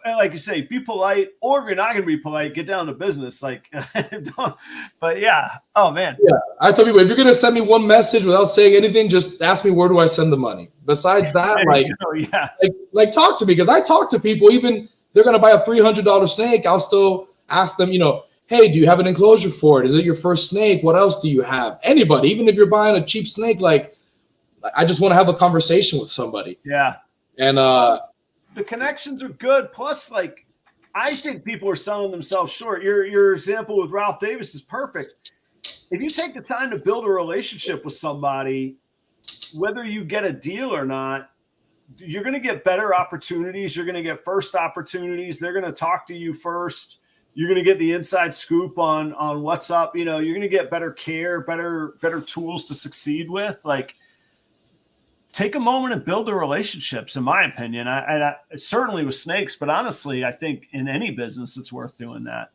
And like you say, be polite, or if you're not going to be polite, get down to business. Like, but yeah, oh man. Yeah, I tell people, if you're going to send me one message without saying anything, just ask me where do I send the money. Besides that, like talk to me, because I talk to people. Even they're going to buy a $300 snake, I'll still ask them, hey, do you have an enclosure for it? Is it your first snake? What else do you have? Anybody, even if you're buying a cheap snake, like I just want to have a conversation with somebody. Yeah. And the connections are good. Plus, like, I think people are selling themselves short. Your example with Ralph Davis is perfect. If you take the time to build a relationship with somebody, whether you get a deal or not, you're going to get better opportunities. You're going to get first opportunities. They're going to talk to you first. You're going to get the inside scoop on what's up. You're going to get better care, better tools to succeed with. Like, take a moment and build the relationships, in my opinion. I certainly with snakes, but honestly, I think in any business, it's worth doing that.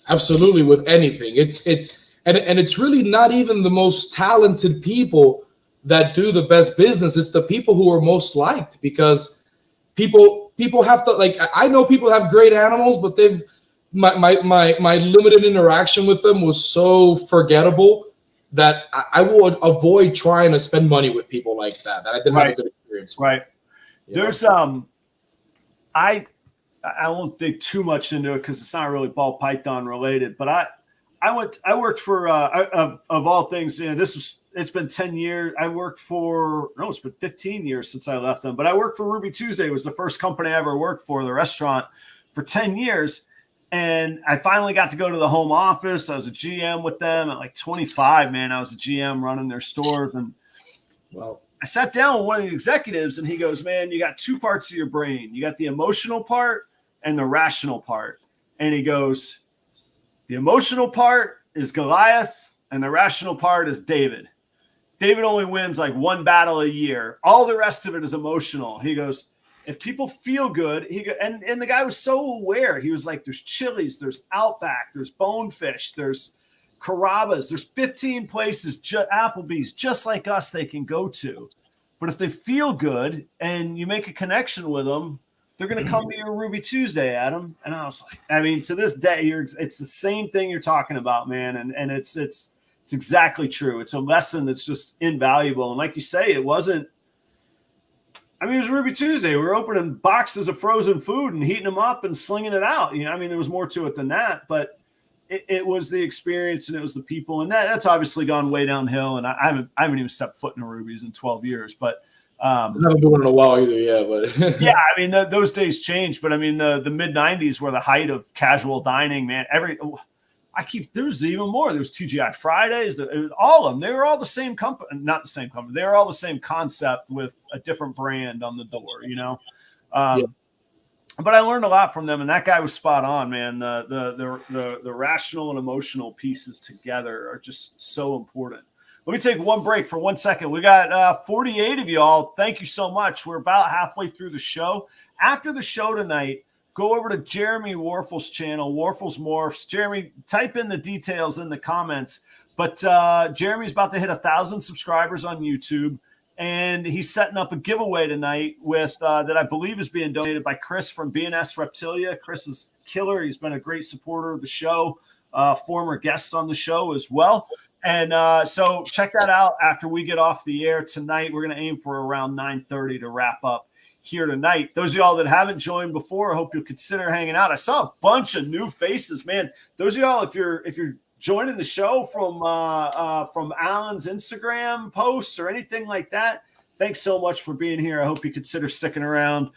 Absolutely, with anything. It's really not even the most talented people that do the best business. It's the people who are most liked, because people have to, like, I know people have great animals, but my limited interaction with them was so forgettable that I would avoid trying to spend money with people like that I didn't have a good experience with. Right. There's I won't dig too much into it because it's not really ball python related, but I worked for of all things, it's been 10 years. It's been 15 years since I left them, but I worked for Ruby Tuesday. It was the first company I ever worked for, the restaurant, for 10 years. And I finally got to go to the home office. I was a GM with them at like 25, man. I was a GM running their stores. And I sat down with one of the executives, and he goes, man, you got 2 parts of your brain. You got the emotional part and the rational part. And he goes, the emotional part is Goliath, and the rational part is David. David only wins like 1 battle a year. All the rest of it is emotional. He goes, if people feel good, and the guy was so aware. He was like, there's Chili's, there's Outback, there's Bonefish, there's Carrabba's, there's 15 places, Applebee's, just like us, they can go to. But if they feel good and you make a connection with them, they're going to come to your Ruby Tuesday, Adam. And I was like, I mean, to this day, it's the same thing you're talking about, man. And it's exactly true. It's a lesson that's just invaluable. And like you say, it wasn't, I mean, it was Ruby Tuesday. We were opening boxes of frozen food and heating them up and slinging it out. You know, I mean, there was more to it than that, but it was the experience and it was the people, and that's obviously gone way downhill. And I haven't even stepped foot in a Ruby's in 12 years, but I haven't been in a while either. Yeah, but yeah, I mean, those days changed. But I mean, the mid 90s were the height of casual dining, man. There was even more. There was TGI Fridays. All of them. They were all the same company, not the same company. They were all the same concept with a different brand on the door, you know. Yeah. But I learned a lot from them, and that guy was spot on, man. The rational and emotional pieces together are just so important. Let me take one break for 1 second. We got 48 of y'all. Thank you so much. We're about halfway through the show. After the show tonight, go over to Jeremy Warfel's channel, Warfel's Morphs. Jeremy, type in the details in the comments. But Jeremy's about to hit 1,000 subscribers on YouTube. And he's setting up a giveaway tonight with that I believe is being donated by Chris from BNS Reptilia. Chris is killer. He's been a great supporter of the show, former guest on the show as well. And so check that out after we get off the air tonight. We're going to aim for around 9:30 to wrap up here tonight. Those of y'all that haven't joined before, I hope you'll consider hanging out. I saw a bunch of new faces, man. Those of y'all, if you're joining the show from Alain's Instagram posts or anything like that, thanks so much for being here. I hope you consider sticking around,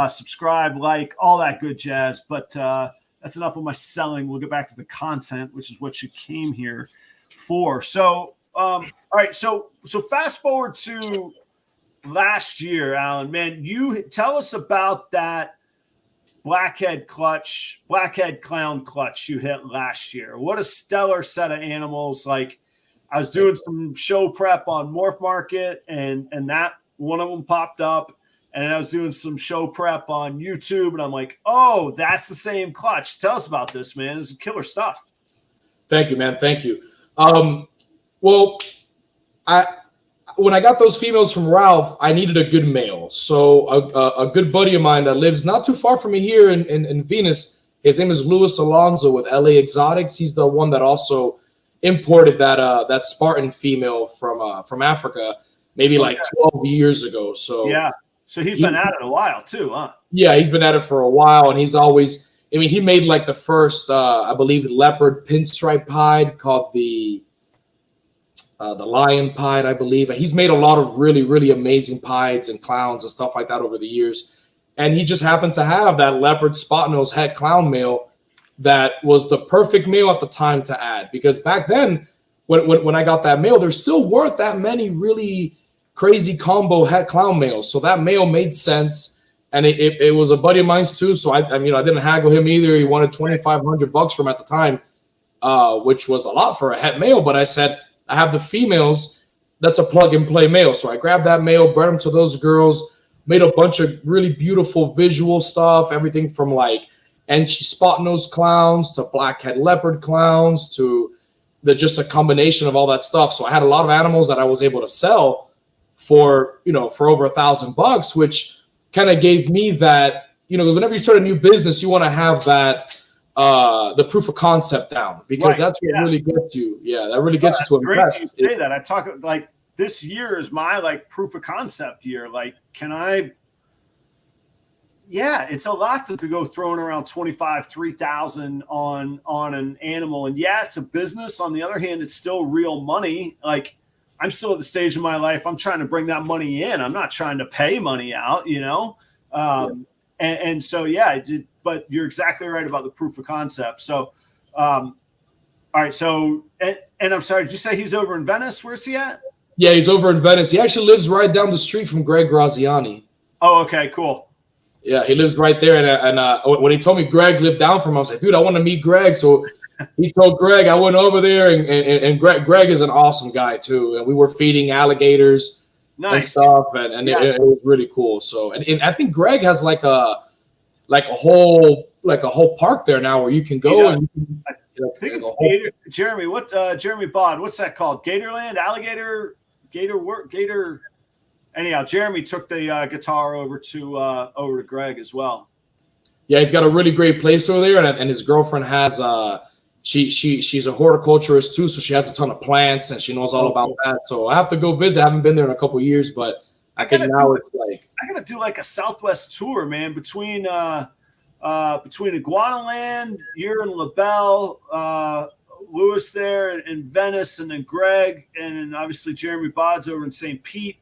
subscribe, like, all that good jazz. But that's enough of my selling. We'll get back to the content, which is what you came here for. So, all right. So fast forward to last year, Alain, man, you tell us about that blackhead clown clutch you hit last year. What a stellar set of animals. Like, I was doing some show prep on Morph Market and that one of them popped up, and I was doing some show prep on YouTube and I'm like, oh, that's the same clutch. Tell us about this, man. This is killer stuff. Thank you, man. Thank you. Well, when I got those females from Ralph, I needed a good male. So a good buddy of mine that lives not too far from me here in Venus, his name is Luis Alonso with LA Exotics. He's the one that also imported that Spartan female from Africa, maybe like 12 years ago. So yeah, so he's been at it a while too, huh? Yeah, he's been at it for a while, and he's always. I mean, he made like the first, I believe, leopard pinstripe pied called the lion pied, I believe. And he's made a lot of really, really amazing pieds and clowns and stuff like that over the years. And he just happened to have that leopard spot nose het clown male that was the perfect male at the time to add. Because back then, when I got that male, there still weren't that many really crazy combo het clown males. So that male made sense. And it was a buddy of mine too. So I didn't haggle him either. He wanted $2,500 from at the time, which was a lot for a het male. But I said, I have the females. That's a plug and play male. So I grabbed that male, bred him to those girls, made a bunch of really beautiful visual stuff, everything from like Enchi spot nose clowns to blackhead leopard clowns to just a combination of all that stuff. So I had a lot of animals that I was able to sell for over $1,000, which kind of gave me that, because whenever you start a new business, you want to have that the proof of concept down, because that's what really gets you. Yeah, that really gets you to invest. You say that. I talk like this year is my like proof of concept year. Like, it's a lot to go throwing around 3,000 on an animal. And yeah, it's a business. On the other hand, it's still real money. Like, I'm still at the stage of my life. I'm trying to bring that money in. I'm not trying to pay money out, And so, but you're exactly right about the proof of concept. So, all right. So, and I'm sorry, did you say he's over in Venice? Where's he at? Yeah, he's over in Venice. He actually lives right down the street from Greg Graziani. Oh, okay, cool. Yeah, he lives right there. And when he told me Greg lived down from him, I was like, dude, I want to meet Greg. So he told Greg, I went over there, and Greg is an awesome guy too. And we were feeding alligators and stuff, and it was really cool. So, and I think Greg has like a whole park there now where you can go and I think it's Gator. Jeremy, Jeremy Bod, what's that called? Gatorland, alligator, Gator. Anyhow, Jeremy took the guitar over to Greg as well. Yeah, he's got a really great place over there, and his girlfriend has she's a horticulturist too, so she has a ton of plants and she knows all about that. So I have to go visit. I haven't been there in a couple of years, but I think now it's like I gotta do like a Southwest tour, man, between Iguanaland, you're in LaBelle, Lewis there in Venice, and then Greg, and then obviously Jeremy Bod's over in St. Pete,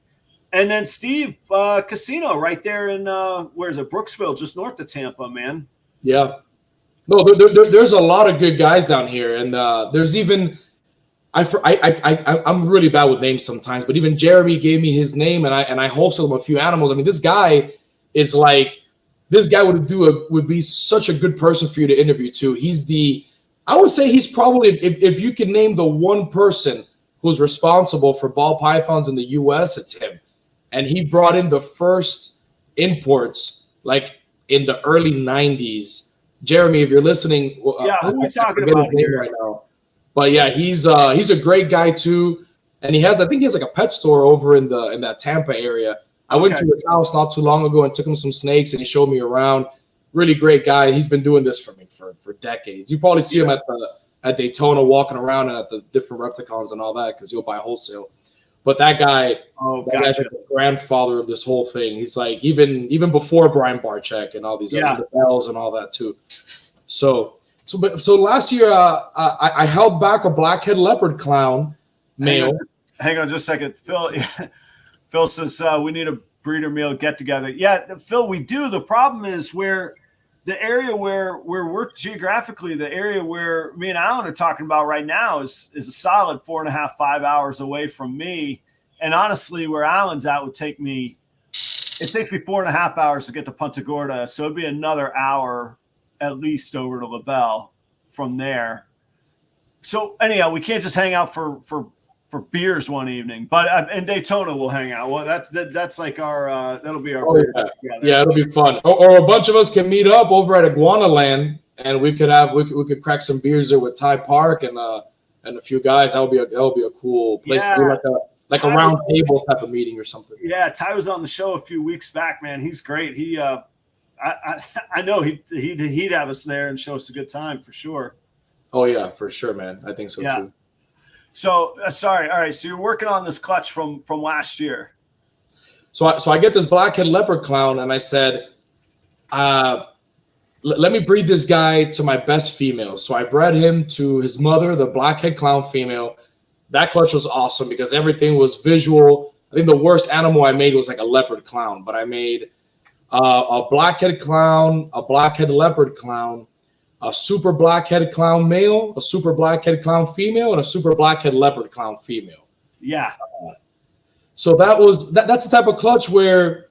and then Steve Casino right there in where's it, Brooksville, just north of Tampa, man. Yeah. No, there's a lot of good guys down here, and there's even I'm really bad with names sometimes, but even Jeremy gave me his name, and I wholesale him a few animals. I mean, this guy is like, this guy would be such a good person for you to interview too. I would say he's probably, if you can name the one person who's responsible for ball pythons in the U.S., it's him. And he brought in the first imports like in the early 90s. Jeremy, if you're listening, who are we talking about here right now? But yeah, he's a great guy too, and I think he has like a pet store over in that Tampa area. I went to his house not too long ago and took him some snakes, and he showed me around. Really great guy. He's been doing this for me for decades. You probably see him at Daytona walking around and at the different Repticons and all that because he'll buy wholesale. But that guy, guy's like the grandfather of this whole thing. He's like even before Brian Barczyk and all these other bells and all that too. So last year I held back a blackhead leopard clown male. Hang on just a second, Phil. Phil says we need a breeder meal get together. Yeah, Phil, we do. The problem is where the area where we're geographically, the area where me and Alain are talking about right now is a solid 4.5, 5 hours away from me. And honestly, where Alain's at would take me 4.5 hours to get to Punta Gorda. So it'd be another hour at least over to LaBelle from there. So anyhow, we can't just hang out for beers one evening, but in Daytona we'll hang out. Well, that's like our that'll be our yeah, it'll be fun. Or a bunch of us can meet up over at Iguanaland, and we could crack some beers there with Ty Park and a few guys. That'll be a cool place to do like a round table type of meeting or something. Yeah, Ty was on the show a few weeks back, man. He's great. He I know he'd have us there and show us a good time for sure. Oh yeah, for sure, man. I think so too. So sorry. All right. So you're working on this clutch from last year. So I get this blackhead leopard clown, and I said, let me breed this guy to my best female. So I bred him to his mother, the blackhead clown female. That clutch was awesome because everything was visual. I think the worst animal I made was like a leopard clown, but I made a blackhead clown, a blackhead leopard clown, a super blackhead clown male, a super blackhead clown female, and a super blackhead leopard clown female. Yeah. So that's the type of clutch where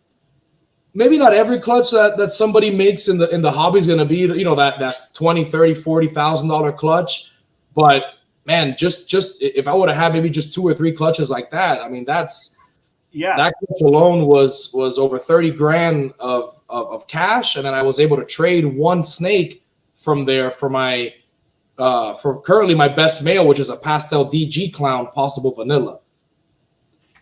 maybe not every clutch that somebody makes in the hobby is going to be, that $20,000, $30,000, $40,000 clutch. But man, just if I would have had maybe just 2 or 3 clutches like that, I mean, that clutch alone was over 30 grand of cash. And then I was able to trade one snake from there for my for currently my best male, which is a pastel DG clown, possible vanilla.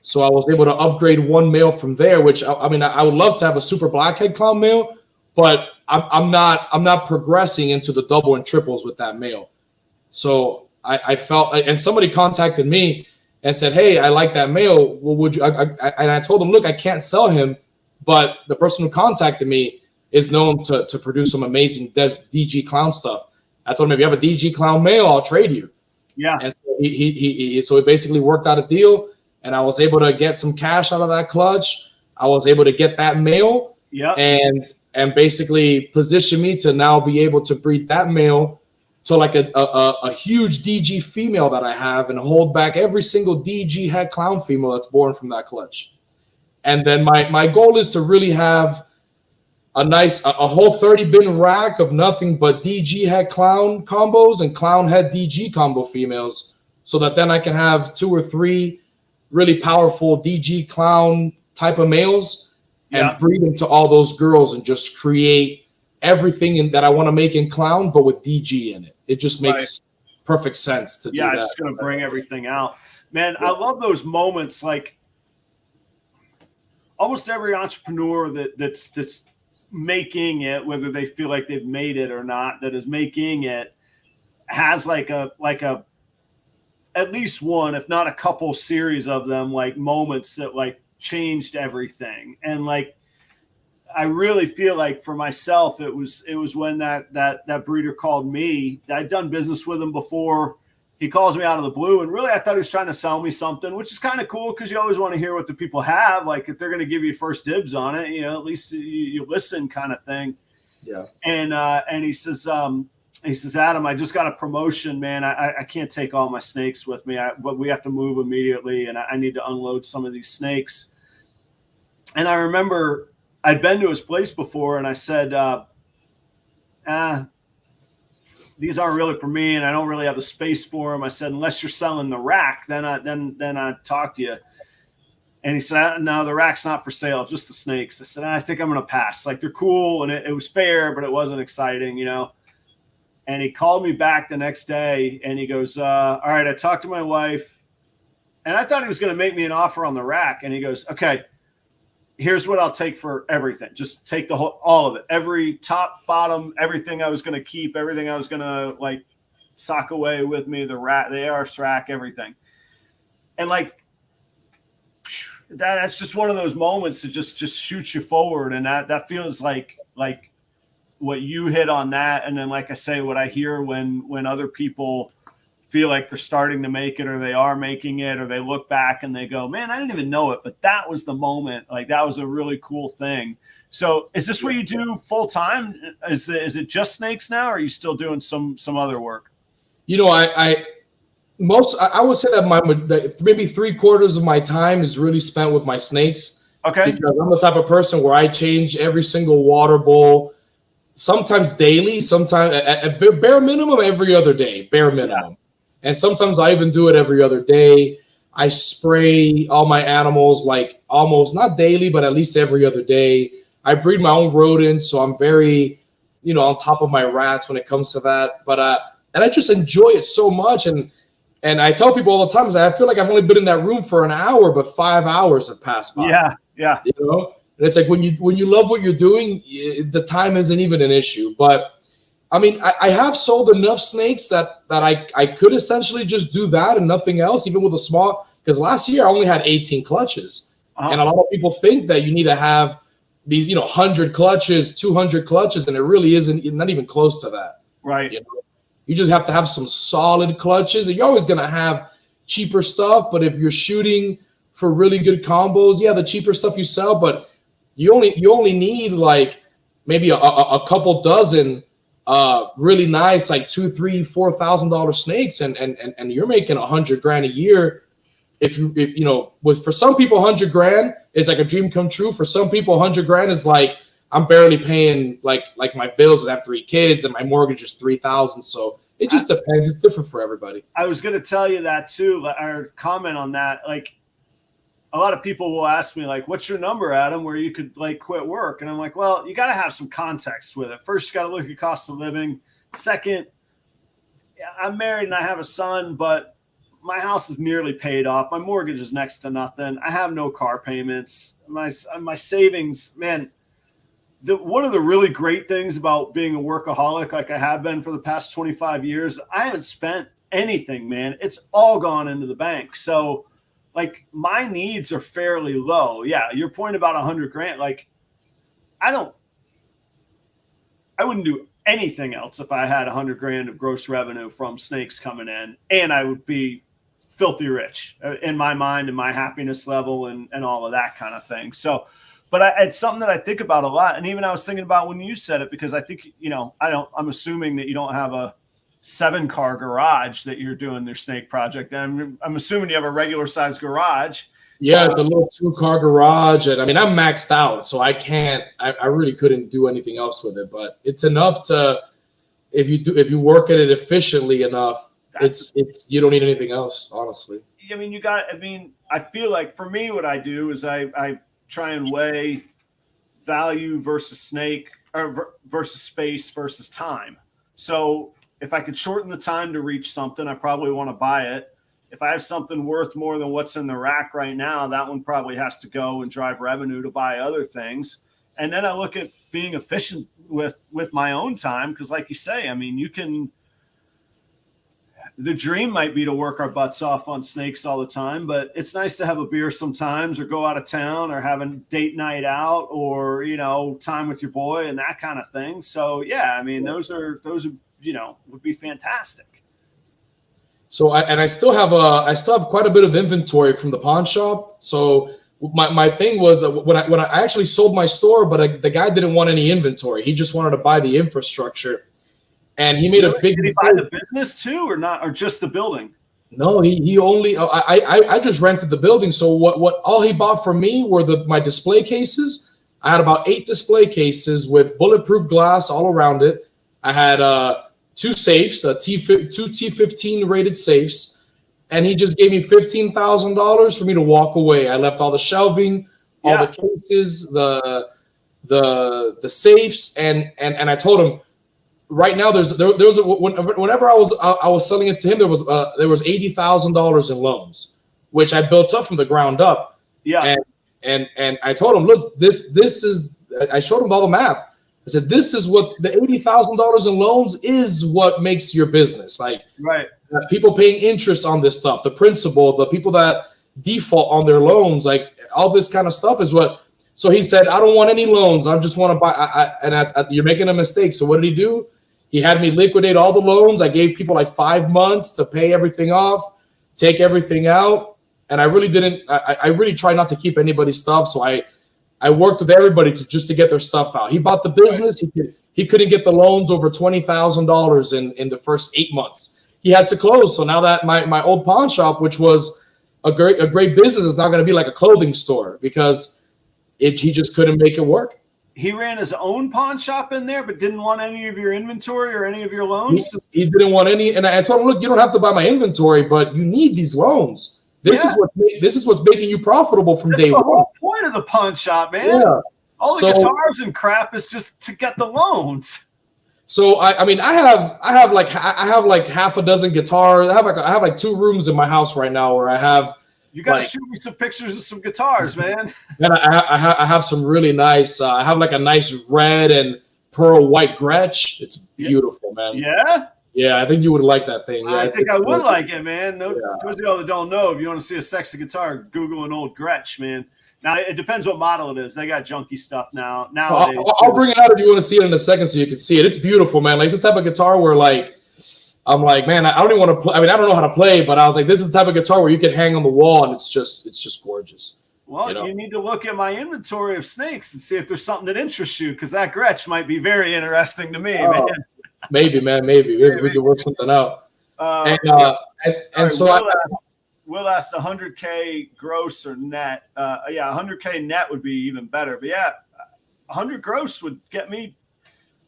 So I was able to upgrade one male from there, which I mean I would love to have a super blackhead clown male, but I'm not progressing into the double and triples with that male. So I felt, and somebody contacted me and said, "Hey, I like that male. Well, would you?" And I told them, "Look, I can't sell him, but the person who contacted me is known to produce some amazing DG clown stuff." I told him, "If you have a DG clown male, I'll trade you." Yeah. And so he basically worked out a deal, and I was able to get some cash out of that clutch. I was able to get that male, and basically position me to now be able to breed that male to like a huge DG female that I have, and hold back every single DG head clown female that's born from that clutch. And then my goal is to really have a whole 30 bin rack of nothing but DG head clown combos and clown head DG combo females, so that then I can have 2 or 3 really powerful DG clown type of males and breed them to all those girls and just create everything that I want to make in clown, but with DG in it. It just makes perfect sense to do that. Yeah, it's going to bring everything out. Man, I love those moments. Like almost every entrepreneur that's making it, whether they feel like they've made it or not, that is making it, has like a at least one, if not a couple series of them, like moments that like changed everything. And like, I really feel like for myself, it was when that breeder called me. I'd done business with him before. He calls me out of the blue, and really I thought he was trying to sell me something, which is kind of cool because you always want to hear what the people have. Like if they're going to give you first dibs on it, you know, at least you listen, kind of thing. Yeah. And he says, Adam, I just got a promotion, man. I can't take all my snakes with me, but we have to move immediately, and I need to unload some of these snakes. And I remember I'd been to his place before, and I said, these aren't really for me, and I don't really have the space for them. I said, unless you're selling the rack, then I'd talk to you. And he said, no, the rack's not for sale, just the snakes. I said, I think I'm going to pass. Like, they're cool, and it was fair, but it wasn't exciting, you know. And he called me back the next day, and he goes, all right, I talked to my wife, and I thought he was going to make me an offer on the rack. And he goes, okay, here's what I'll take for everything. Just take all of it, every top, bottom, everything I was going to keep, everything I was going to like sock away with me, the ARS rack, everything. And like that's just one of those moments that just shoots you forward. And that feels like what you hit on that. And then, like I say, what I hear when other people feel like they're starting to make it, or they are making it, or they look back and they go, man, I didn't even know it, but that was the moment. Like that was a really cool thing. So is this what you do full time? Is it just snakes now, or are you still doing some other work? You know, I would say that maybe 3/4 of my time is really spent with my snakes. Okay. Because I'm the type of person where I change every single water bowl, sometimes daily, sometimes at bare minimum every other day, bare minimum. Yeah. And sometimes I even do it every other day. I spray all my animals like almost not daily, but at least every other day. I breed my own rodents, so I'm very, on top of my rats when it comes to that. But and I just enjoy it so much. And I tell people all the time, I feel like I've only been in that room for an hour, but 5 hours have passed by. Yeah. And it's like when you love what you're doing, the time isn't even an issue. But I mean, I have sold enough snakes that I could essentially just do that and nothing else, even with a small, because last year I only had 18 clutches. Uh-huh. And a lot of people think that you need to have these, 100 clutches, 200 clutches, and it really isn't, not even close to that. Right. You just have to have some solid clutches. And you're always going to have cheaper stuff, but if you're shooting for really good combos, the cheaper stuff you sell, but you only need like maybe a couple dozen really nice, like $2,000, $3,000, $4,000 snakes, and you're making $100,000 a year. If for some people, $100,000 is like a dream come true. For some people, $100,000 is like I'm barely paying like my bills. I have 3 kids and my mortgage is $3,000. So it just depends. It's different for everybody. I was going to tell you that too, or comment on that. Like a lot of people will ask me like, what's your number, Adam, where you could like quit work? And I'm like, well, you got to have some context with it. First, you got to look at cost of living. Second, I'm married and I have a son, but my house is nearly paid off. My mortgage is next to nothing. I have no car payments. My savings, man, one of the really great things about being a workaholic, like I have been for the past 25 years, I haven't spent anything, man. It's all gone into the bank. So like my needs are fairly low. Yeah. Your point about $100,000, like I wouldn't do anything else if I had $100,000 of gross revenue from snakes coming in, and I would be filthy rich in my mind and my happiness level and all of that kind of thing. So, but it's something that I think about a lot. And even I was thinking about when you said it, because I think, I'm assuming that you don't have a 7-car garage that you're doing your snake project. And I'm assuming you have a regular sized garage. Yeah, it's a little 2-car garage. And I mean, I'm maxed out, so I really couldn't do anything else with it, but it's enough to, if you work at it efficiently enough, it's you don't need anything else, honestly. I feel like for me, what I do is I try and weigh value versus snake or versus space versus time. So if I could shorten the time to reach something, I probably want to buy it. If I have something worth more than what's in the rack right now, that one probably has to go and drive revenue to buy other things. And then I look at being efficient with my own time. Cause like you say, I mean, the dream might be to work our butts off on snakes all the time, but it's nice to have a beer sometimes, or go out of town, or have a date night out, or, you know, time with your boy and that kind of thing. So yeah, I mean, those are, you know, would be fantastic. So I still have quite a bit of inventory from the pawn shop. So my thing was when I actually sold my store, but the guy didn't want any inventory. He just wanted to buy the infrastructure. And he made a big. Did he buy the business too, or not, or just the building? No, he only. I just rented the building. So what all he bought from me were my display cases. I had about 8 display cases with bulletproof glass all around it. I had 2 safes, two T15 rated safes, and he just gave me $15,000 for me to walk away. I left all the shelving, all the cases, the safes, and I told him. Right now, whenever I was selling it to him, there was $80,000 in loans, which I built up from the ground up. Yeah. And I told him, look, this is. I showed him all the math. I said, this is what the $80,000 in loans is. What makes your business, like, right? People paying interest on this stuff, the principal, the people that default on their loans, like all this kind of stuff is what. So he said, I don't want any loans. I just want to buy. You're making a mistake. So what did he do? He had me liquidate all the loans. I gave people like 5 months to pay everything off, take everything out. And I really didn't, I really tried not to keep anybody's stuff. So I worked with everybody to get their stuff out. He bought the business. He couldn't get the loans over $20,000 in the first 8 months. He had to close. So now that my old pawn shop, which was a great business, is now going to be like a clothing store because he just couldn't make it work. He ran his own pawn shop in there, but didn't want any of your inventory or any of your loans? He didn't want any. And I told him, look, you don't have to buy my inventory, but you need these loans. This is what's making you profitable from day one. That's the whole point of the pawn shop, man. Yeah. All the guitars and crap is just to get the loans. So I have like half a dozen guitars. I have like 2 rooms in my house right now where I have. You got to shoot me some pictures of some guitars, man. And I have some really nice. I have like a nice red and pearl white Gretsch. It's beautiful, man. Yeah? Yeah, I think you would like that thing. Yeah, I think I would like it, man. Those of y'all that don't know, if you want to see a sexy guitar, Google an old Gretsch, man. Now, it depends what model it is. They got junky stuff now. Nowadays, I'll bring it out if you want to see it in a second so you can see it. It's beautiful, man. Like, it's the type of guitar where, like, I'm like, man, I don't even want to play. I mean, I don't know how to play, but I was like, this is the type of guitar where you can hang on the wall, and it's just gorgeous. Well, you need to look at my inventory of snakes and see if there's something that interests you, because that Gretsch might be very interesting to me, man. Maybe, man, maybe we could work something out. Will asked 100K gross or net. 100K net would be even better. But yeah, 100 gross would get me.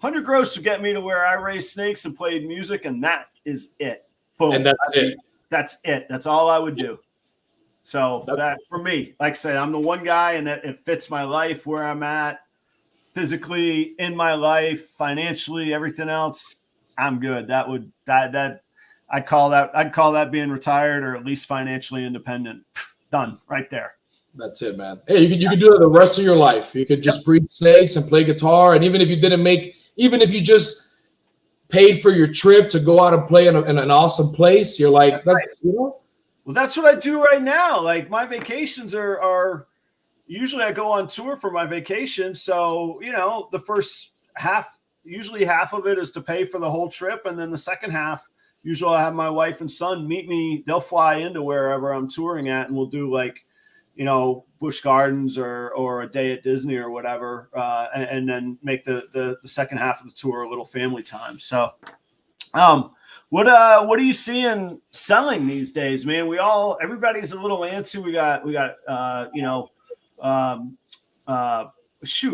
100 gross would get me to where I raised snakes and played music, and that is it. Boom. And that's it. That's it. That's all I would do. So that for me, like I said, I'm the one guy, and it fits my life where I'm at, physically in my life, financially, everything else. I'm good. I'd call that being retired, or at least financially independent. Done right there. That's it, man. Hey, you could do that the rest of your life. You could just breed snakes and play guitar, and even if you just paid for your trip to go out and play in an awesome place, you're like, Well, that's what I do right now. Like, my vacations are usually I go on tour for my vacation. So, the first half, usually half of it is to pay for the whole trip. And then the second half, usually I have my wife and son meet me. They'll fly into wherever I'm touring at, and we'll do like, Busch Gardens or a day at Disney or whatever. And then make the second half of the tour a little family time. So, what are you seeing selling these days, man? Everybody's a little antsy. We got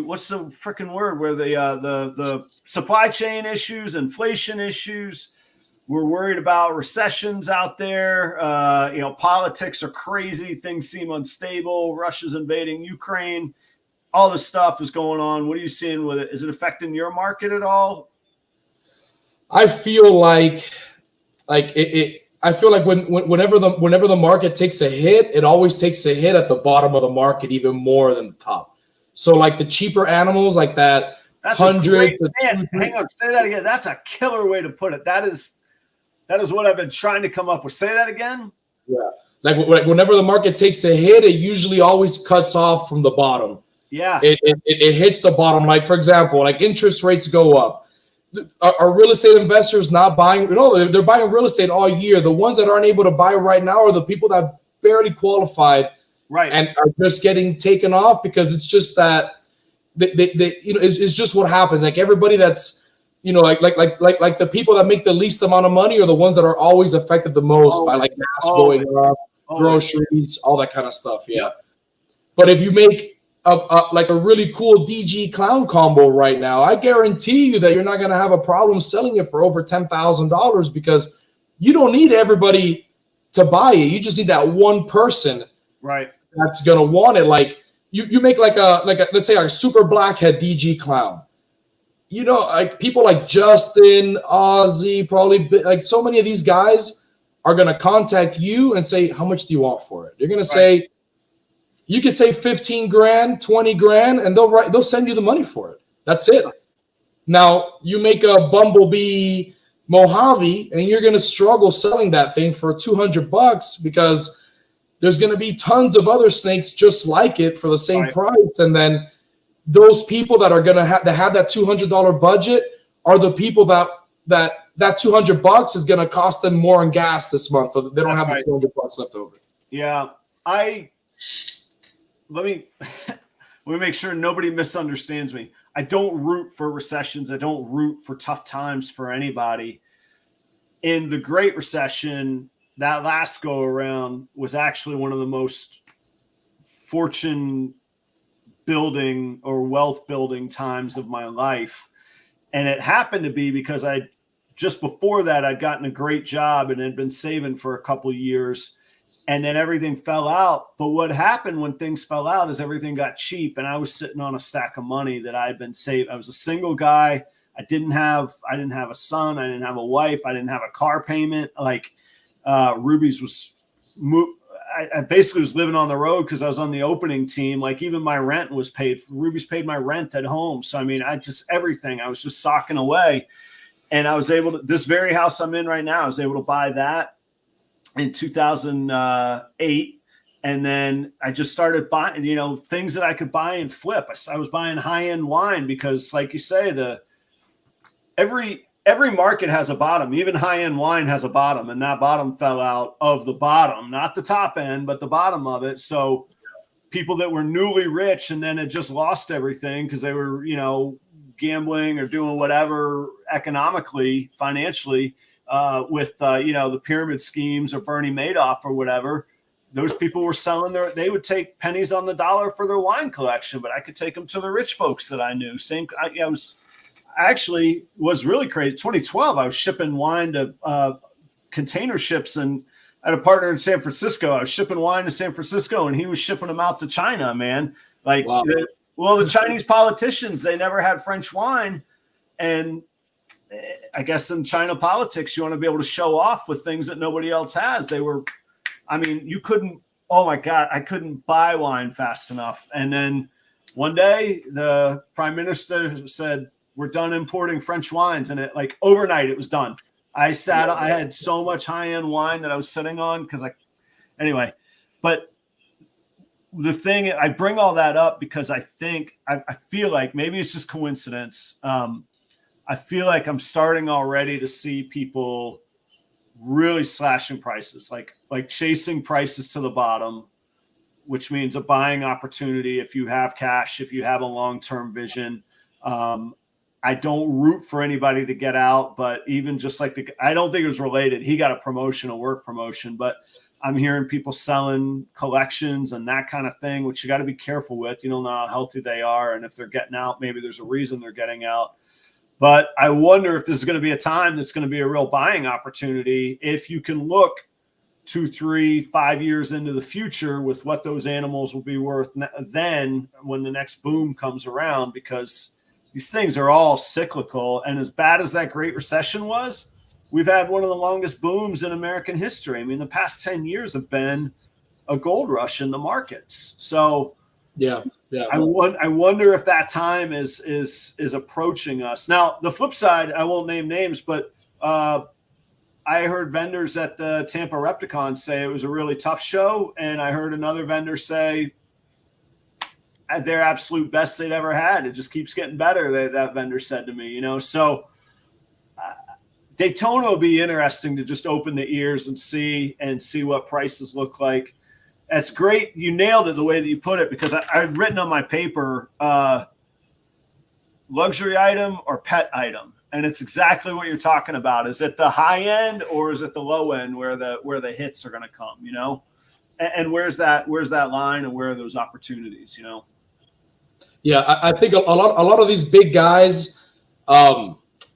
what's the freaking word? Where the supply chain issues, inflation issues. We're worried about recessions out there. Politics are crazy. Things seem unstable. Russia's invading Ukraine. All this stuff is going on. What are you seeing with it? Is it affecting your market at all? I feel like I feel like whenever the market takes a hit, it always takes a hit at the bottom of the market even more than the top. So like the cheaper animals like that, that's 100 to 200. Hang on, say that again. That's a killer way to put it. That is That is what I've been trying to come up with. Say that again. Yeah. Like whenever the market takes a hit, it usually always cuts off from the bottom. Yeah. It hits the bottom. Like, for example, like interest rates go up. Are real estate investors not buying? No, they're buying real estate all year. The ones that aren't able to buy right now are the people that barely qualified, right, and are just getting taken off because it's just that it's just what happens. Like everybody that's like the people that make the least amount of money are the ones that are always affected the most by like gas going up, groceries, all that kind of stuff. Yeah, yep. But if you make like a really cool DG clown combo right now, I guarantee you that you're not going to have a problem selling it for over $10,000 because you don't need everybody to buy it. You just need that one person, right, that's going to want it. Like you make like a let's say a super blackhead DG clown. Like people like Justin, Ozzy, probably like so many of these guys are going to contact you and say, how much do you want for it? You're going to say, you can say 15 grand, 20 grand, and they'll send you the money for it. That's it. Now you make a Bumblebee Mojave and you're going to struggle selling that thing for $200 because there's going to be tons of other snakes just like it for the same price. And then those people that are going to have that $200 budget are the people that $200 is going to cost them more in gas this month. So they don't have the $200 left over. Yeah. Let me make sure nobody misunderstands me. I don't root for recessions. I don't root for tough times for anybody. In the Great Recession, that last go around was actually one of the most fortune building or wealth building times of my life. And it happened to be because just before that, I'd gotten a great job and had been saving for a couple of years. And then everything fell out. But what happened when things fell out is everything got cheap. And I was sitting on a stack of money that I had been saved. I was a single guy. I didn't have a son. I didn't have a wife. I didn't have a car payment. Like Ruby's was, I basically was living on the road because I was on the opening team. Like even my rent was paid. Ruby's paid my rent at home. So, I mean, everything. I was just socking away. And I was able to, this very house I'm in right now, I was able to buy that in 2008. And then I just started buying, things that I could buy and flip. I was buying high-end wine because, like you say, every market has a bottom. Even high-end wine has a bottom, and that bottom fell out of the bottom, not the top end, but the bottom of it. So people that were newly rich and then had just lost everything because they were, gambling or doing whatever economically, financially, with the pyramid schemes or Bernie Madoff or whatever, those people were selling they would take pennies on the dollar for their wine collection, but I could take them to the rich folks that I knew. I actually was really crazy. 2012, I was shipping wine to container ships, and I had a partner in San Francisco. I was shipping wine to San Francisco and he was shipping them out to China, man. Like, wow. The Chinese politicians, they never had French wine. And I guess in China politics, you want to be able to show off with things that nobody else has. You couldn't, oh my God, I couldn't buy wine fast enough. And then one day the prime minister said, we're done importing French wines. And overnight it was done. I had so much high-end wine that I was sitting on but the thing, I bring all that up because I feel like maybe it's just coincidence. I feel like I'm starting already to see people really slashing prices, like chasing prices to the bottom, which means a buying opportunity if you have cash, if you have a long-term vision. I don't root for anybody to get out, but even just I don't think it was related. He got a work promotion, but I'm hearing people selling collections and that kind of thing, which you got to be careful with. You don't know how healthy they are. And if they're getting out, maybe there's a reason they're getting out. But I wonder if this is going to be a time that's going to be a real buying opportunity. If you can look 2, 3, 5 years into the future with what those animals will be worth then when the next boom comes around, because these things are all cyclical. And as bad as that Great Recession was, we've had one of the longest booms in American history. I mean, the past 10 years have been a gold rush in the markets. So yeah. I wonder if that time is approaching us. Now, the flip side, I won't name names, but I I heard vendors at the Tampa Repticon say it was a really tough show, and I heard another vendor say at their absolute best they'd ever had. It just keeps getting better. That vendor said to me, so Daytona will be interesting to just open the ears and see what prices look like. That's great. You nailed it the way that you put it, because I've written on my paper, luxury item or pet item. And it's exactly what you're talking about. Is it the high end or is it the low end where the hits are going to come, and where's that line and where are those opportunities, Yeah, I think a lot of these big guys,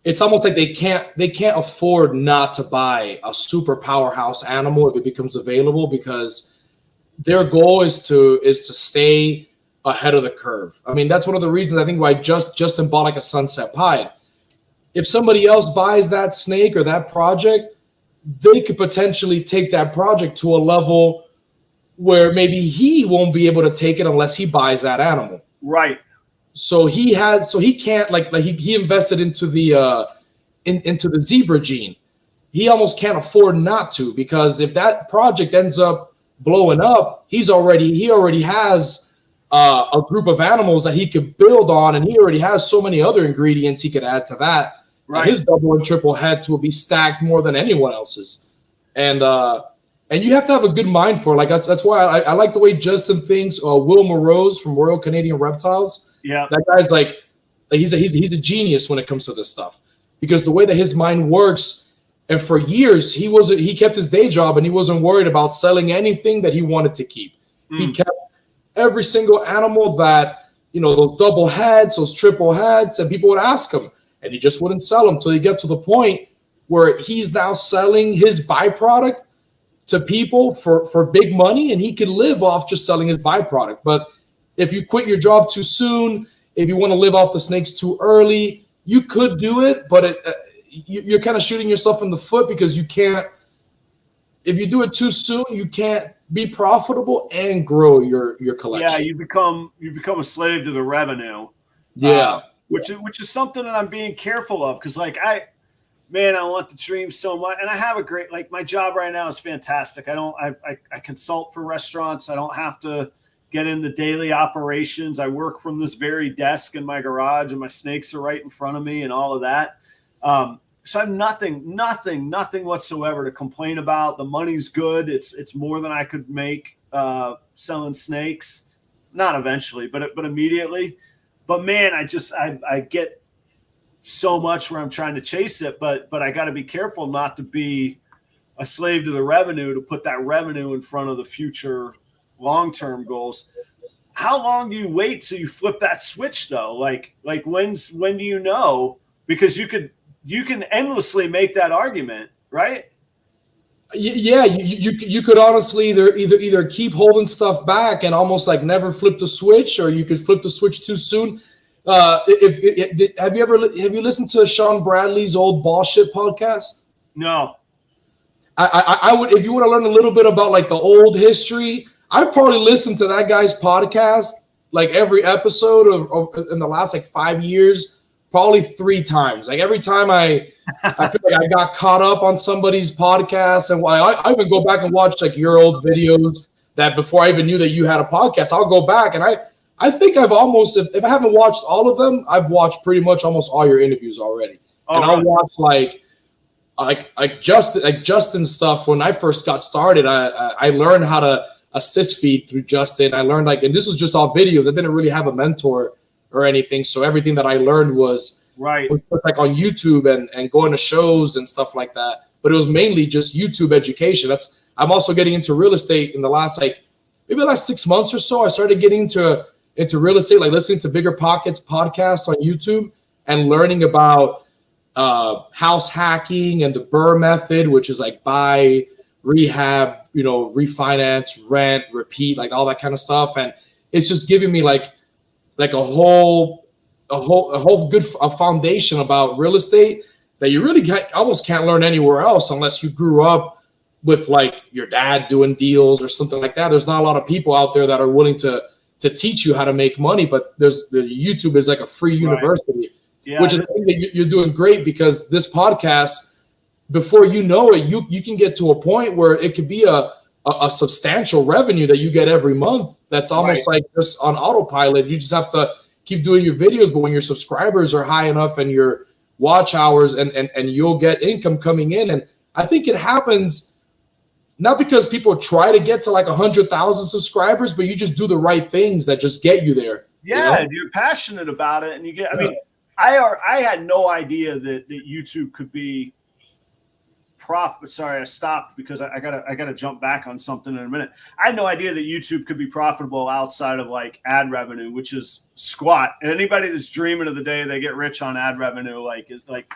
it's almost like they can't afford not to buy a super powerhouse animal if it becomes available, because their goal is to stay ahead of the curve. I mean, that's one of the reasons I think why Justin bought like a Sunset Pied. If somebody else buys that snake or that project, they could potentially take that project to a level where maybe he won't be able to take it unless he buys that animal. Right. So he can't like he invested into the into the zebra gene. He almost can't afford not to, because if that project ends up blowing up, he already has a group of animals that he could build on, and he already has so many other ingredients he could add to that. Right. His double and triple heads will be stacked more than anyone else's, and you have to have a good mind for it. Like that's why I like the way Justin thinks. Will Morose from Royal Canadian Reptiles. Yeah, that guy's like he's a genius when it comes to this stuff, because the way that his mind works. And for years he kept his day job and he wasn't worried about selling anything that he wanted to keep. He kept every single animal that, those double heads, those triple heads, and people would ask him, and he just wouldn't sell them until he get to the point where he's now selling his byproduct to people for big money, and he could live off just selling his byproduct. But if you quit your job too soon, if you want to live off the snakes too early, you could do it, but you're kind of shooting yourself in the foot, because you can't. If you do it too soon, you can't be profitable and grow your collection. Yeah, you become a slave to the revenue. Yeah, which is something that I'm being careful of, because I want the dream so much, and I have a great, my job right now is fantastic. I consult for restaurants. I don't have to get in the daily operations. I work from this very desk in my garage, and my snakes are right in front of me and all of that. So I have nothing whatsoever to complain about. The money's good. It's more than I could make selling snakes, not eventually, but immediately. But man, I get so much where I'm trying to chase it, but I got to be careful not to be a slave to the revenue, to put that revenue in front of the future long-term goals. How long do you wait till you flip that switch though? Like when do you know? Because you can endlessly make that argument, right? Yeah, you could honestly either keep holding stuff back and almost like never flip the switch, or you could flip the switch too soon. Have you listened to Sean Bradley's old Bullshit podcast? No. I would, if you want to learn a little bit about like the old history, I've probably listened to that guy's podcast like every episode of in the last 5 years. Probably 3 times. Like every time I feel like I got caught up on somebody's podcast, and I even go back and watch your old videos that before I even knew that you had a podcast. I'll go back and I think I've almost, if I haven't watched all of them, I've watched pretty much almost all your interviews already. And I'll watch like Justin stuff. When I first got started, I learned how to assist feed through Justin. I learned and this was just all videos. I didn't really have a mentor or anything, so everything that I learned was on YouTube and going to shows and stuff like that. But it was mainly just YouTube education. I'm also getting into real estate in the last maybe the last 6 months or so. I started getting into real estate, listening to Bigger Pockets podcasts on YouTube and learning about house hacking and the Burr method, which is buy, rehab, refinance, rent, repeat, all that kind of stuff. And it's just giving me a whole good foundation about real estate that you really almost can't learn anywhere else unless you grew up with your dad doing deals or something like that. There's not a lot of people out there that are willing to teach you how to make money, but YouTube is a free university, which is I think that you're doing great, because this podcast, before you know it, you can get to a point where it could be a substantial revenue that you get every month. That's almost like just on autopilot. You just have to keep doing your videos, but when your subscribers are high enough and your watch hours and you'll get income coming in. And I think it happens not because people try to get to like 100,000 subscribers, but you just do the right things that just get you there. Yeah, you know? You're passionate about it, and you get. I mean, I had no idea that YouTube could be profit. Sorry, I stopped because I gotta jump back on something in a minute. I had no idea that YouTube could be profitable outside of like ad revenue, which is squat. And anybody that's dreaming of the day they get rich on ad revenue, like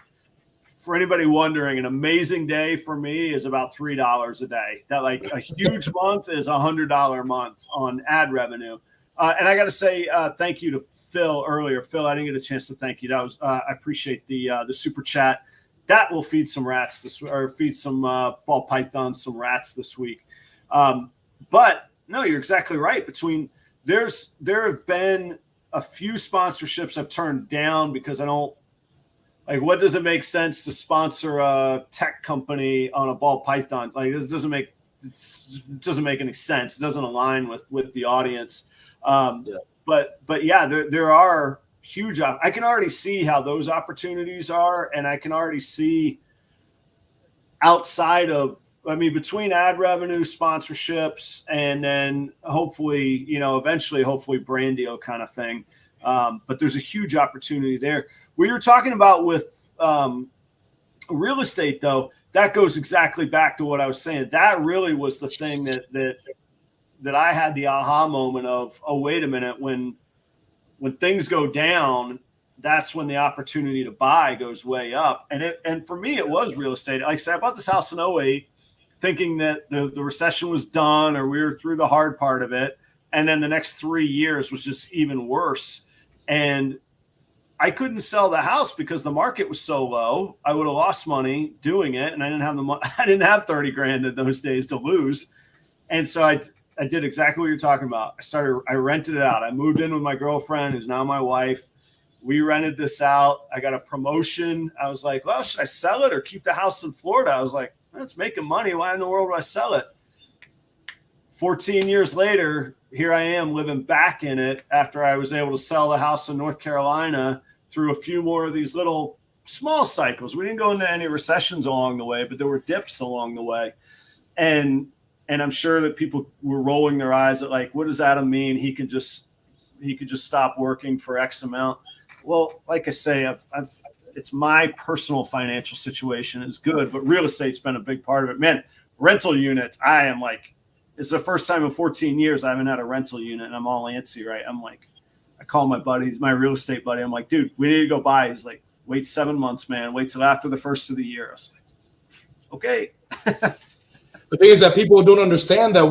for anybody wondering, an amazing day for me is about $3 a day. That like a huge month is $100 a month on ad revenue. And I got to say thank you to Phil earlier. Phil, I didn't get a chance to thank you. That was I appreciate the super chat. That will feed some rats feed some ball pythons some rats this week. But no, you're exactly right. There have been a few sponsorships I've turned down because I don't like. What does it make sense to sponsor a tech company on a ball python? Like this doesn't make any sense. It doesn't align with the audience. But yeah, there are huge. I can already see how those opportunities are, and I can already see outside of. I mean, between ad revenue, sponsorships, and then hopefully, eventually, hopefully, brand deal kind of thing. But there's a huge opportunity there. We were talking about with real estate, though. That goes exactly back to what I was saying. That really was the thing that I had the aha moment of. Oh, wait a minute. When things go down, that's when the opportunity to buy goes way up. And for me, it was real estate. Like I said, I bought this house in 2008, thinking that the recession was done or we were through the hard part of it. And then the next 3 years was just even worse. And I couldn't sell the house because the market was so low. I would have lost money doing it. And I didn't have 30 grand in those days to lose. And so I did exactly what you're talking about. I rented it out. I moved in with my girlfriend, who's now my wife. We rented this out. I got a promotion. I was like, well, should I sell it or keep the house in Florida? I was like, it's making money. Why in the world would I sell it? 14 years later, here I am living back in it after I was able to sell the house in North Carolina through a few more of these little small cycles. We didn't go into any recessions along the way, but there were dips along the way. And I'm sure that people were rolling their eyes at like, what does Adam mean? He could just stop working for X amount. Well, like I say, it's my personal financial situation is good, but real estate's been a big part of it. Man, rental units, I am like, it's the first time in 14 years I haven't had a rental unit, and I'm all antsy, right? I'm like, I call my buddy, he's my real estate buddy. I'm like, dude, we need to go buy. He's like, wait 7 months, man. Wait till after the first of the year. I was like, okay. The thing is that people don't understand that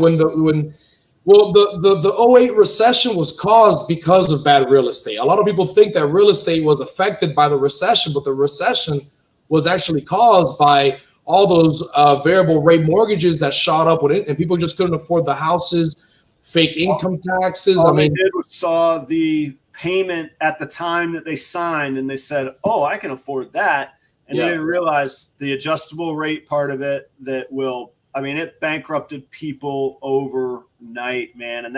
the 08 recession was caused because of bad real estate. A lot of people think that real estate was affected by the recession, but the recession was actually caused by all those variable rate mortgages that shot up with it, and people just couldn't afford the houses, fake income taxes. All they did was saw the payment at the time that they signed, and they said, oh, I can afford that. And they didn't realize the adjustable rate part of it it bankrupted people overnight, man. And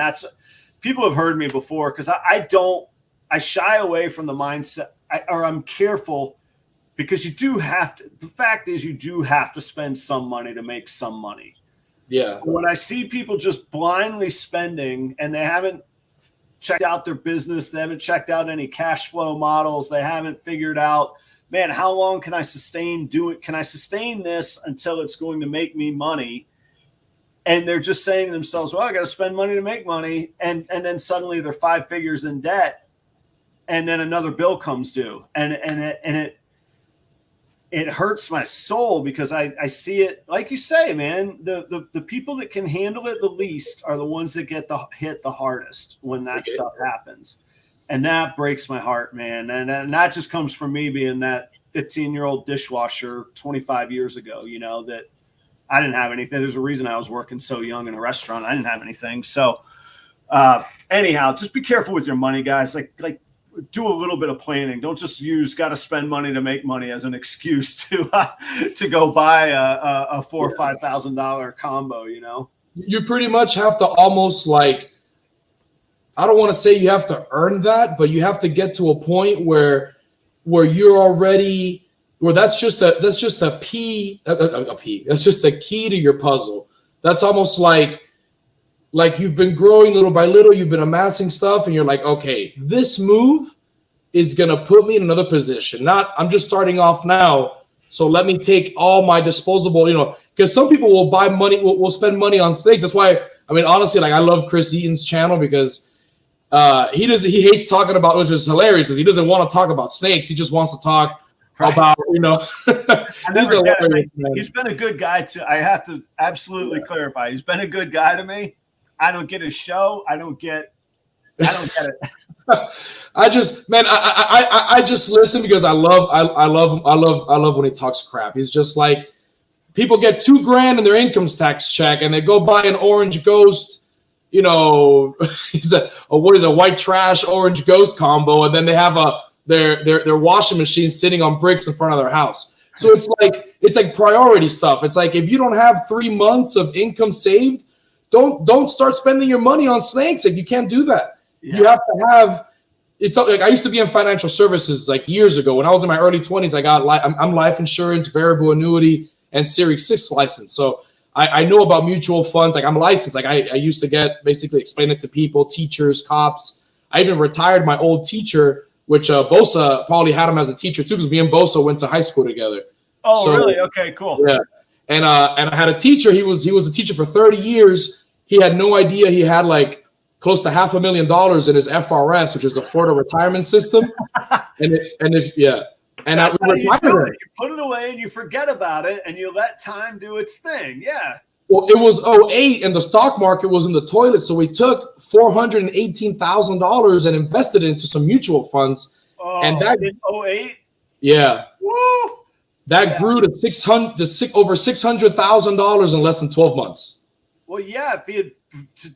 people have heard me before because I shy away from the mindset, I'm careful because the fact is you do have to spend some money to make some money. Yeah. When I see people just blindly spending and they haven't checked out their business, they haven't checked out any cash flow models, they haven't figured out, man, how long can I sustain Can I sustain this until it's going to make me money? And they're just saying to themselves, well, I got to spend money to make money. And then suddenly they're 5 figures in debt. And then another bill comes due. And it hurts my soul because I see it, like you say, man, the people that can handle it the least are the ones that get hit the hardest when that stuff happens. And that breaks my heart, man. And that just comes from me being that 15-year-old dishwasher 25 years ago, that I didn't have anything. There's a reason I was working so young in a restaurant. I didn't have anything. So anyhow, just be careful with your money, guys. Like do a little bit of planning. Don't just use got to spend money to make money as an excuse to go buy a $4,000 or $5,000 combo. You know, you pretty much have to almost like, I don't want to say you have to earn that, but you have to get to a point where you're already, where that's just a key to your puzzle. That's almost like you've been growing little by little, you've been amassing stuff, and you're like, okay, this move is gonna put me in another position. Not, I'm just starting off now, so let me take all my disposable, you know, because some people will buy money, will spend money on snakes. That's why, I mean, honestly, like I love Chris Eaton's channel because he hates talking about, which is hilarious, because he doesn't want to talk about snakes. He just wants to talk about, you know. He's been a good guy to. I have to absolutely clarify. He's been a good guy to me. I don't get his show. I don't get it. I just listen because I love when he talks crap. He's just like, people get $2,000 in their income tax check and they go buy an orange ghost. You know, he's a white trash orange ghost combo, and then they have their washing machine sitting on bricks in front of their house. So it's like priority stuff. It's like, if you don't have 3 months of income saved, don't start spending your money on snakes. Like, you can't do that. Yeah. You have to have. It's like, I used to be in financial services like years ago. When I was in my early 20s, I'm life insurance, variable annuity, and Series 6 license. So I know about mutual funds. Like, I'm licensed. Like, I used to basically explain it to people, teachers, cops. I even retired my old teacher, which Bosa probably had him as a teacher too, because me and Bosa went to high school together. Oh, so, really? Okay, cool. Yeah. And I had a teacher. He was a teacher for 30 years. He had no idea he had like close to $500,000 in his FRS, which is the Florida retirement system. And I you put it away and you forget about it and you let time do its thing. Yeah. Well, it was 2008 and the stock market was in the toilet. So we took $418,000 and invested it into some mutual funds. Oh, and that in 2008? Yeah. Woo! That grew to over $600,000 in less than 12 months. Well, yeah, if he had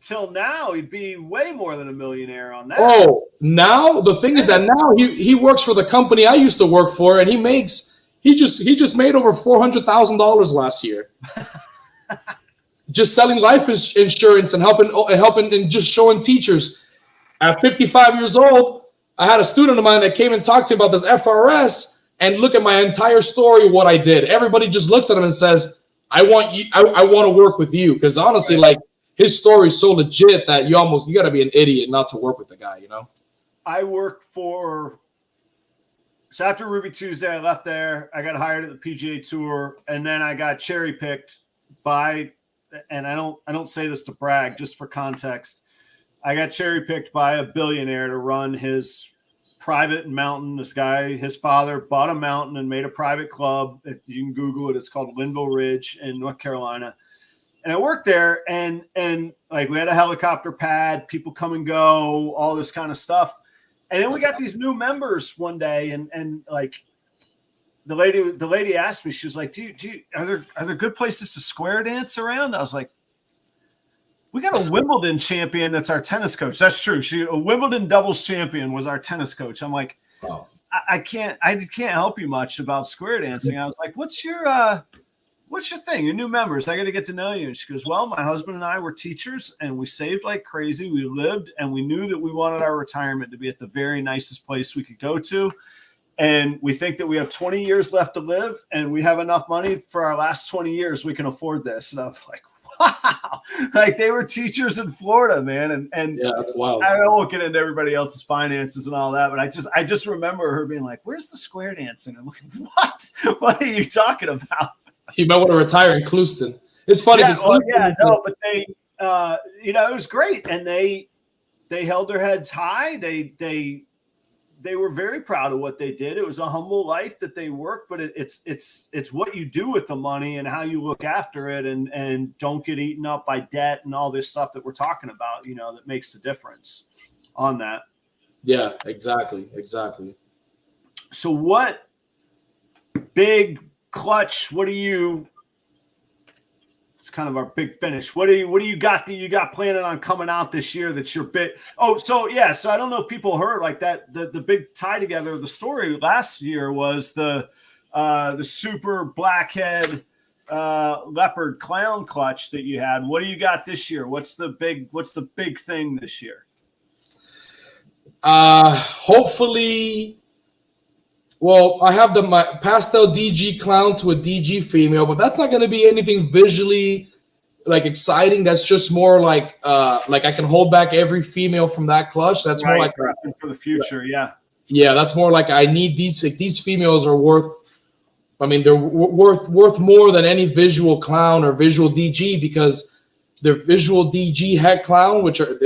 till now, he'd be way more than a millionaire on that. Oh, now the thing is that now he works for the company I used to work for, and he just made over $400,000 last year, just selling life insurance and helping and just showing teachers. At 55 years old, I had a student of mine that came and talked to me about this FRS, and look at my entire story, what I did. Everybody just looks at him and says, I want to work with you, because honestly, like, his story is so legit that you got to be an idiot not to work with the guy, you know? I worked so after Ruby Tuesday, I left there. I got hired at the PGA Tour, and then I got cherry picked by, and I don't say this to brag, just for context. I got cherry picked by a billionaire to run his private mountain. This guy, his father bought a mountain and made a private club. You can Google it. It's called Linville Ridge in North Carolina. And I worked there, and like, we had a helicopter pad, people come and go, all this kind of stuff. And then we got these new members one day, and like the lady asked me, she was like, are there good places to square dance around? I was like, we got a Wimbledon champion that's our tennis coach. That's true. A Wimbledon doubles champion was our tennis coach. I'm like, oh. I can't help you much about square dancing. I was like, what's your thing? Your new members, I got to get to know you. And she goes, well, my husband and I were teachers, and we saved like crazy. We lived, and we knew that we wanted our retirement to be at the very nicest place we could go to. And we think that we have 20 years left to live, and we have enough money for our last 20 years. We can afford this. And I was like, wow. Like, they were teachers in Florida, man. And yeah, that's wild. I won't get into everybody else's finances and all that, but I just remember her being like, where's the square dancing? I'm like, what? What are you talking about? You might want to retire in Clewiston. It's funny. But they, it was great. And they held their heads high. They were very proud of what they did. It was a humble life that they worked, but it's what you do with the money and how you look after it, and don't get eaten up by debt and all this stuff that we're talking about, that makes the difference on that. Yeah, exactly. So what big clutch, kind of our big finish. What do you got that you got planning on coming out this year that's your bit? Oh, so yeah. So I don't know if people heard like that. The big tie together of the story last year was the super blackhead leopard clown clutch that you had. What do you got this year? What's the big thing this year? Hopefully. Well, I have my pastel DG clown to a DG female, but that's not going to be anything visually like exciting. That's just more like I can hold back every female from that clutch. That's more like for the future. Yeah. Yeah, that's more like I need these. Like, these females are worth. I mean, they're worth more than any visual clown or visual DG because they're visual DG head clown,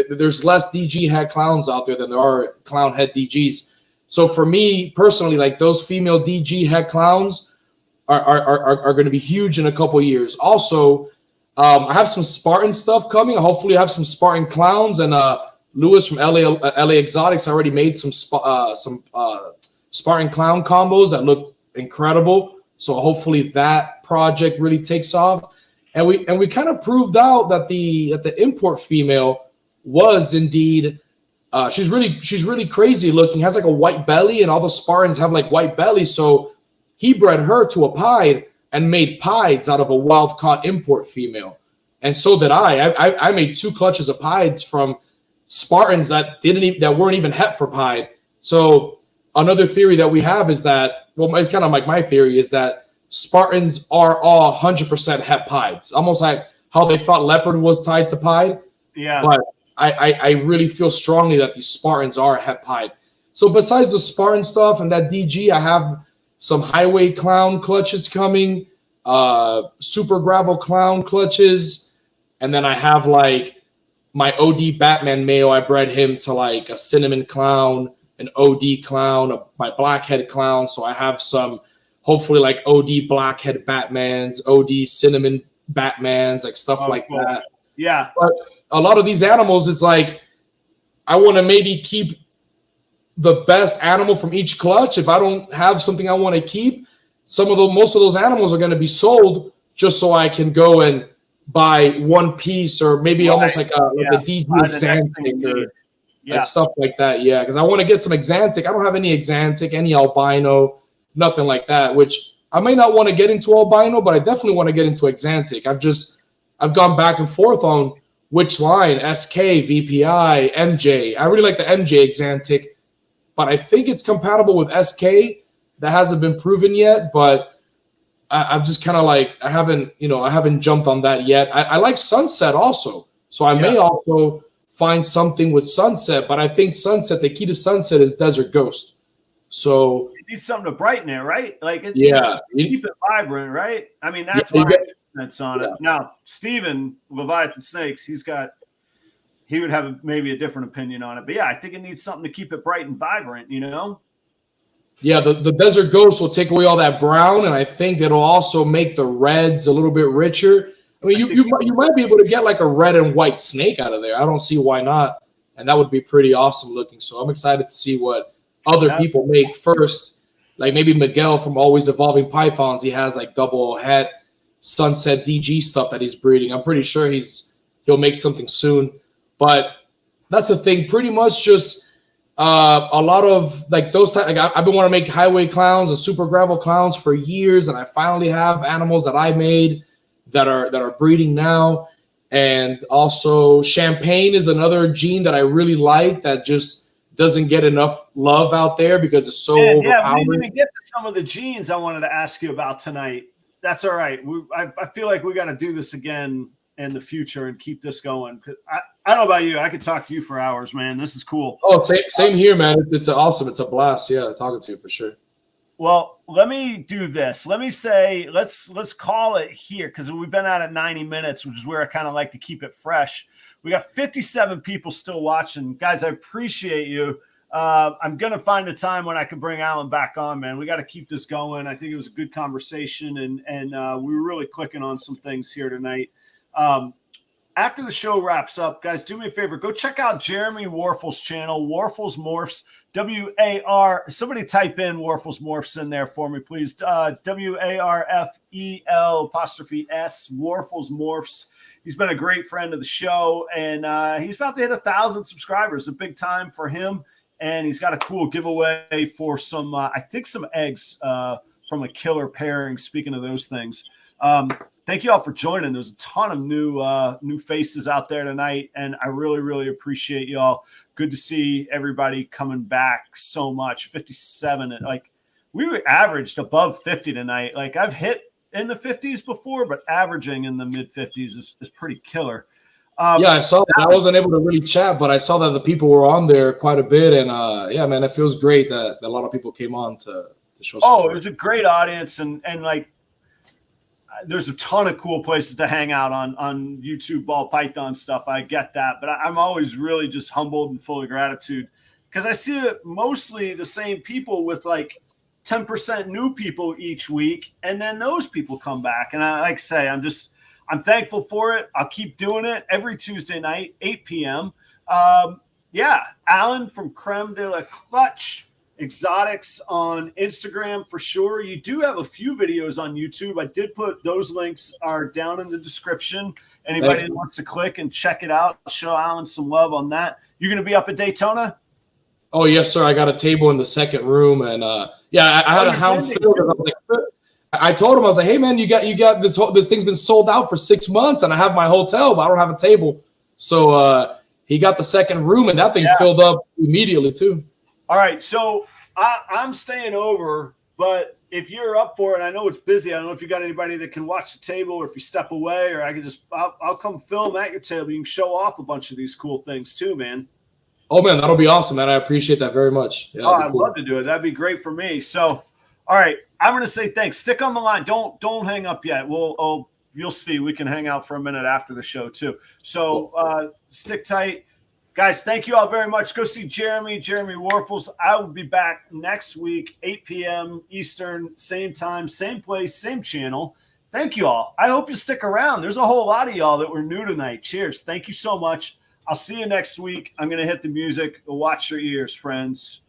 there's less DG head clowns out there than there are clown head DGs. So for me personally, like those female DG head clowns are going to be huge in a couple of years. Also, I have some Spartan stuff coming. Hopefully, I have some Spartan clowns, and Lewis from LA Exotics already made some Spartan clown combos that look incredible. So hopefully that project really takes off. And we kind of proved out that the import female was indeed. She's really crazy looking, has like a white belly, and all the Spartans have like white bellies. So he bred her to a pied and made pieds out of a wild caught import female. And so did I. I made 2 clutches of pieds from Spartans that weren't even het for pied. So another theory that we have is that, well, it's kind of like my theory is that Spartans are all 100% het pieds, almost like how they thought leopard was tied to pied. Yeah. But I really feel strongly that these Spartans are het pied. So besides the Spartan stuff and that DG, I have some highway clown clutches coming, super gravel clown clutches, and then I have like my OD Batman male. I bred him to like a cinnamon clown, an OD clown, my blackhead clown. So I have some hopefully like OD blackhead Batmans, OD cinnamon Batmans, like stuff like cool. that. Yeah. But a lot of these animals, it's like I want to maybe keep the best animal from each clutch. If I don't have something I want to keep, most of those animals are going to be sold just so I can go and buy one piece or maybe almost like a DG Exantic or like stuff like that. Yeah, because I want to get some Exantic. I don't have any Exantic, any albino, nothing like that, which I may not want to get into albino, but I definitely want to get into Exantic. I've gone back and forth on which line, SK, VPI, MJ. I really like the MJ Exantic, but I think it's compatible with SK. That hasn't been proven yet, but I've just kind of like, I haven't jumped on that yet. I like Sunset also. So I may also find something with Sunset, but I think Sunset, the key to Sunset is Desert Ghost. So it needs something to brighten it, right? Like it needs to keep it vibrant, right? I mean, that's my sense on it. Now, Steven, Leviathan Snakes, he would have maybe a different opinion on it. But yeah, I think it needs something to keep it bright and vibrant, you know? Yeah, the Desert Ghost will take away all that brown, and I think it'll also make the reds a little bit richer. I mean, you might be able to get like a red and white snake out of there. I don't see why not. And that would be pretty awesome looking. So I'm excited to see what other people make first. Like maybe Miguel from Always Evolving Pythons, he has like double het Sunset DG stuff that he's breeding. I'm pretty sure he'll make something soon. But that's the thing. Pretty much just a lot of like those type. Like I've been wanting to make highway clowns and super gravel clowns for years, and I finally have animals that I made that are breeding now. And also Champagne is another gene that I really like that just doesn't get enough love out there because it's so overpowered. Yeah, we didn't even get to some of the genes I wanted to ask you about tonight. That's all right. I feel like we got to do this again in the future and keep this going. I don't know about you. I could talk to you for hours, man. This is cool. Oh, same here, man. It's awesome. It's a blast. Yeah, talking to you for sure. Well, let me do this. Let me say, let's call it here because we've been at it 90 minutes, which is where I kind of like to keep it fresh. We got 57 people still watching. Guys, I appreciate you. I'm going to find a time when I can bring Alain back on, man. We got to keep this going. I think it was a good conversation, and we were really clicking on some things here tonight. after the show wraps up, guys, do me a favor. Go check out Jeremy Warfel's channel, Warfel's Morphs, W-A-R. Somebody type in Warfel's Morphs in there for me, please. W-A-R-F-E-L''S, Warfel's Morphs. He's been a great friend of the show, and he's about to hit 1,000 subscribers. A big time for him, and he's got a cool giveaway for some, I think, some eggs from a killer pairing. Speaking of those things, thank you all for joining. There's a ton of new faces out there tonight, and I really, really appreciate y'all. Good to see everybody coming back so much. 57, like we were averaged above 50 tonight. Like I've hit in the 50s before, but averaging in the mid 50s is pretty killer. Yeah, I saw that. I wasn't able to really chat, but I saw that the people were on there quite a bit. And yeah, man, it feels great that a lot of people came on to show support. Oh, it was a great audience. And like, there's a ton of cool places to hang out on YouTube, ball python stuff. I get that, but I'm always really just humbled and full of gratitude because I see it mostly the same people with like 10% new people each week. And then those people come back. And I like I say, I'm thankful for it. I'll keep doing it every Tuesday night, 8 p.m. Yeah. Alain from Creme de la Clutch Exotics on Instagram for sure. You do have a few videos on YouTube. I did put those links are down in the description. Anybody that wants to click and check it out, show Alain some love on that. You're going to be up at Daytona? Oh, yes, sir. I got a table in the second room. And yeah, I had a hound filled. I told him, I was like, hey, man, you got this thing's been sold out for 6 months and I have my hotel, but I don't have a table. So he got the second room and that thing filled up immediately too. All right. So I'm staying over, but if you're up for it, I know it's busy. I don't know if you got anybody that can watch the table or if you step away or I can I'll come film at your table. You can show off a bunch of these cool things too, man. Oh, man, that'll be awesome, man. I appreciate that very much. Yeah, I'd love to do it. That'd be great for me. So, all right, I'm going to say thanks. Stick on the line. Don't hang up yet. You'll see. We can hang out for a minute after the show too. So stick tight. Guys, thank you all very much. Go see Jeremy Warfels. I will be back next week, 8 p.m. Eastern, same time, same place, same channel. Thank you all. I hope you stick around. There's a whole lot of y'all that were new tonight. Cheers. Thank you so much. I'll see you next week. I'm going to hit the music. Watch your ears, friends.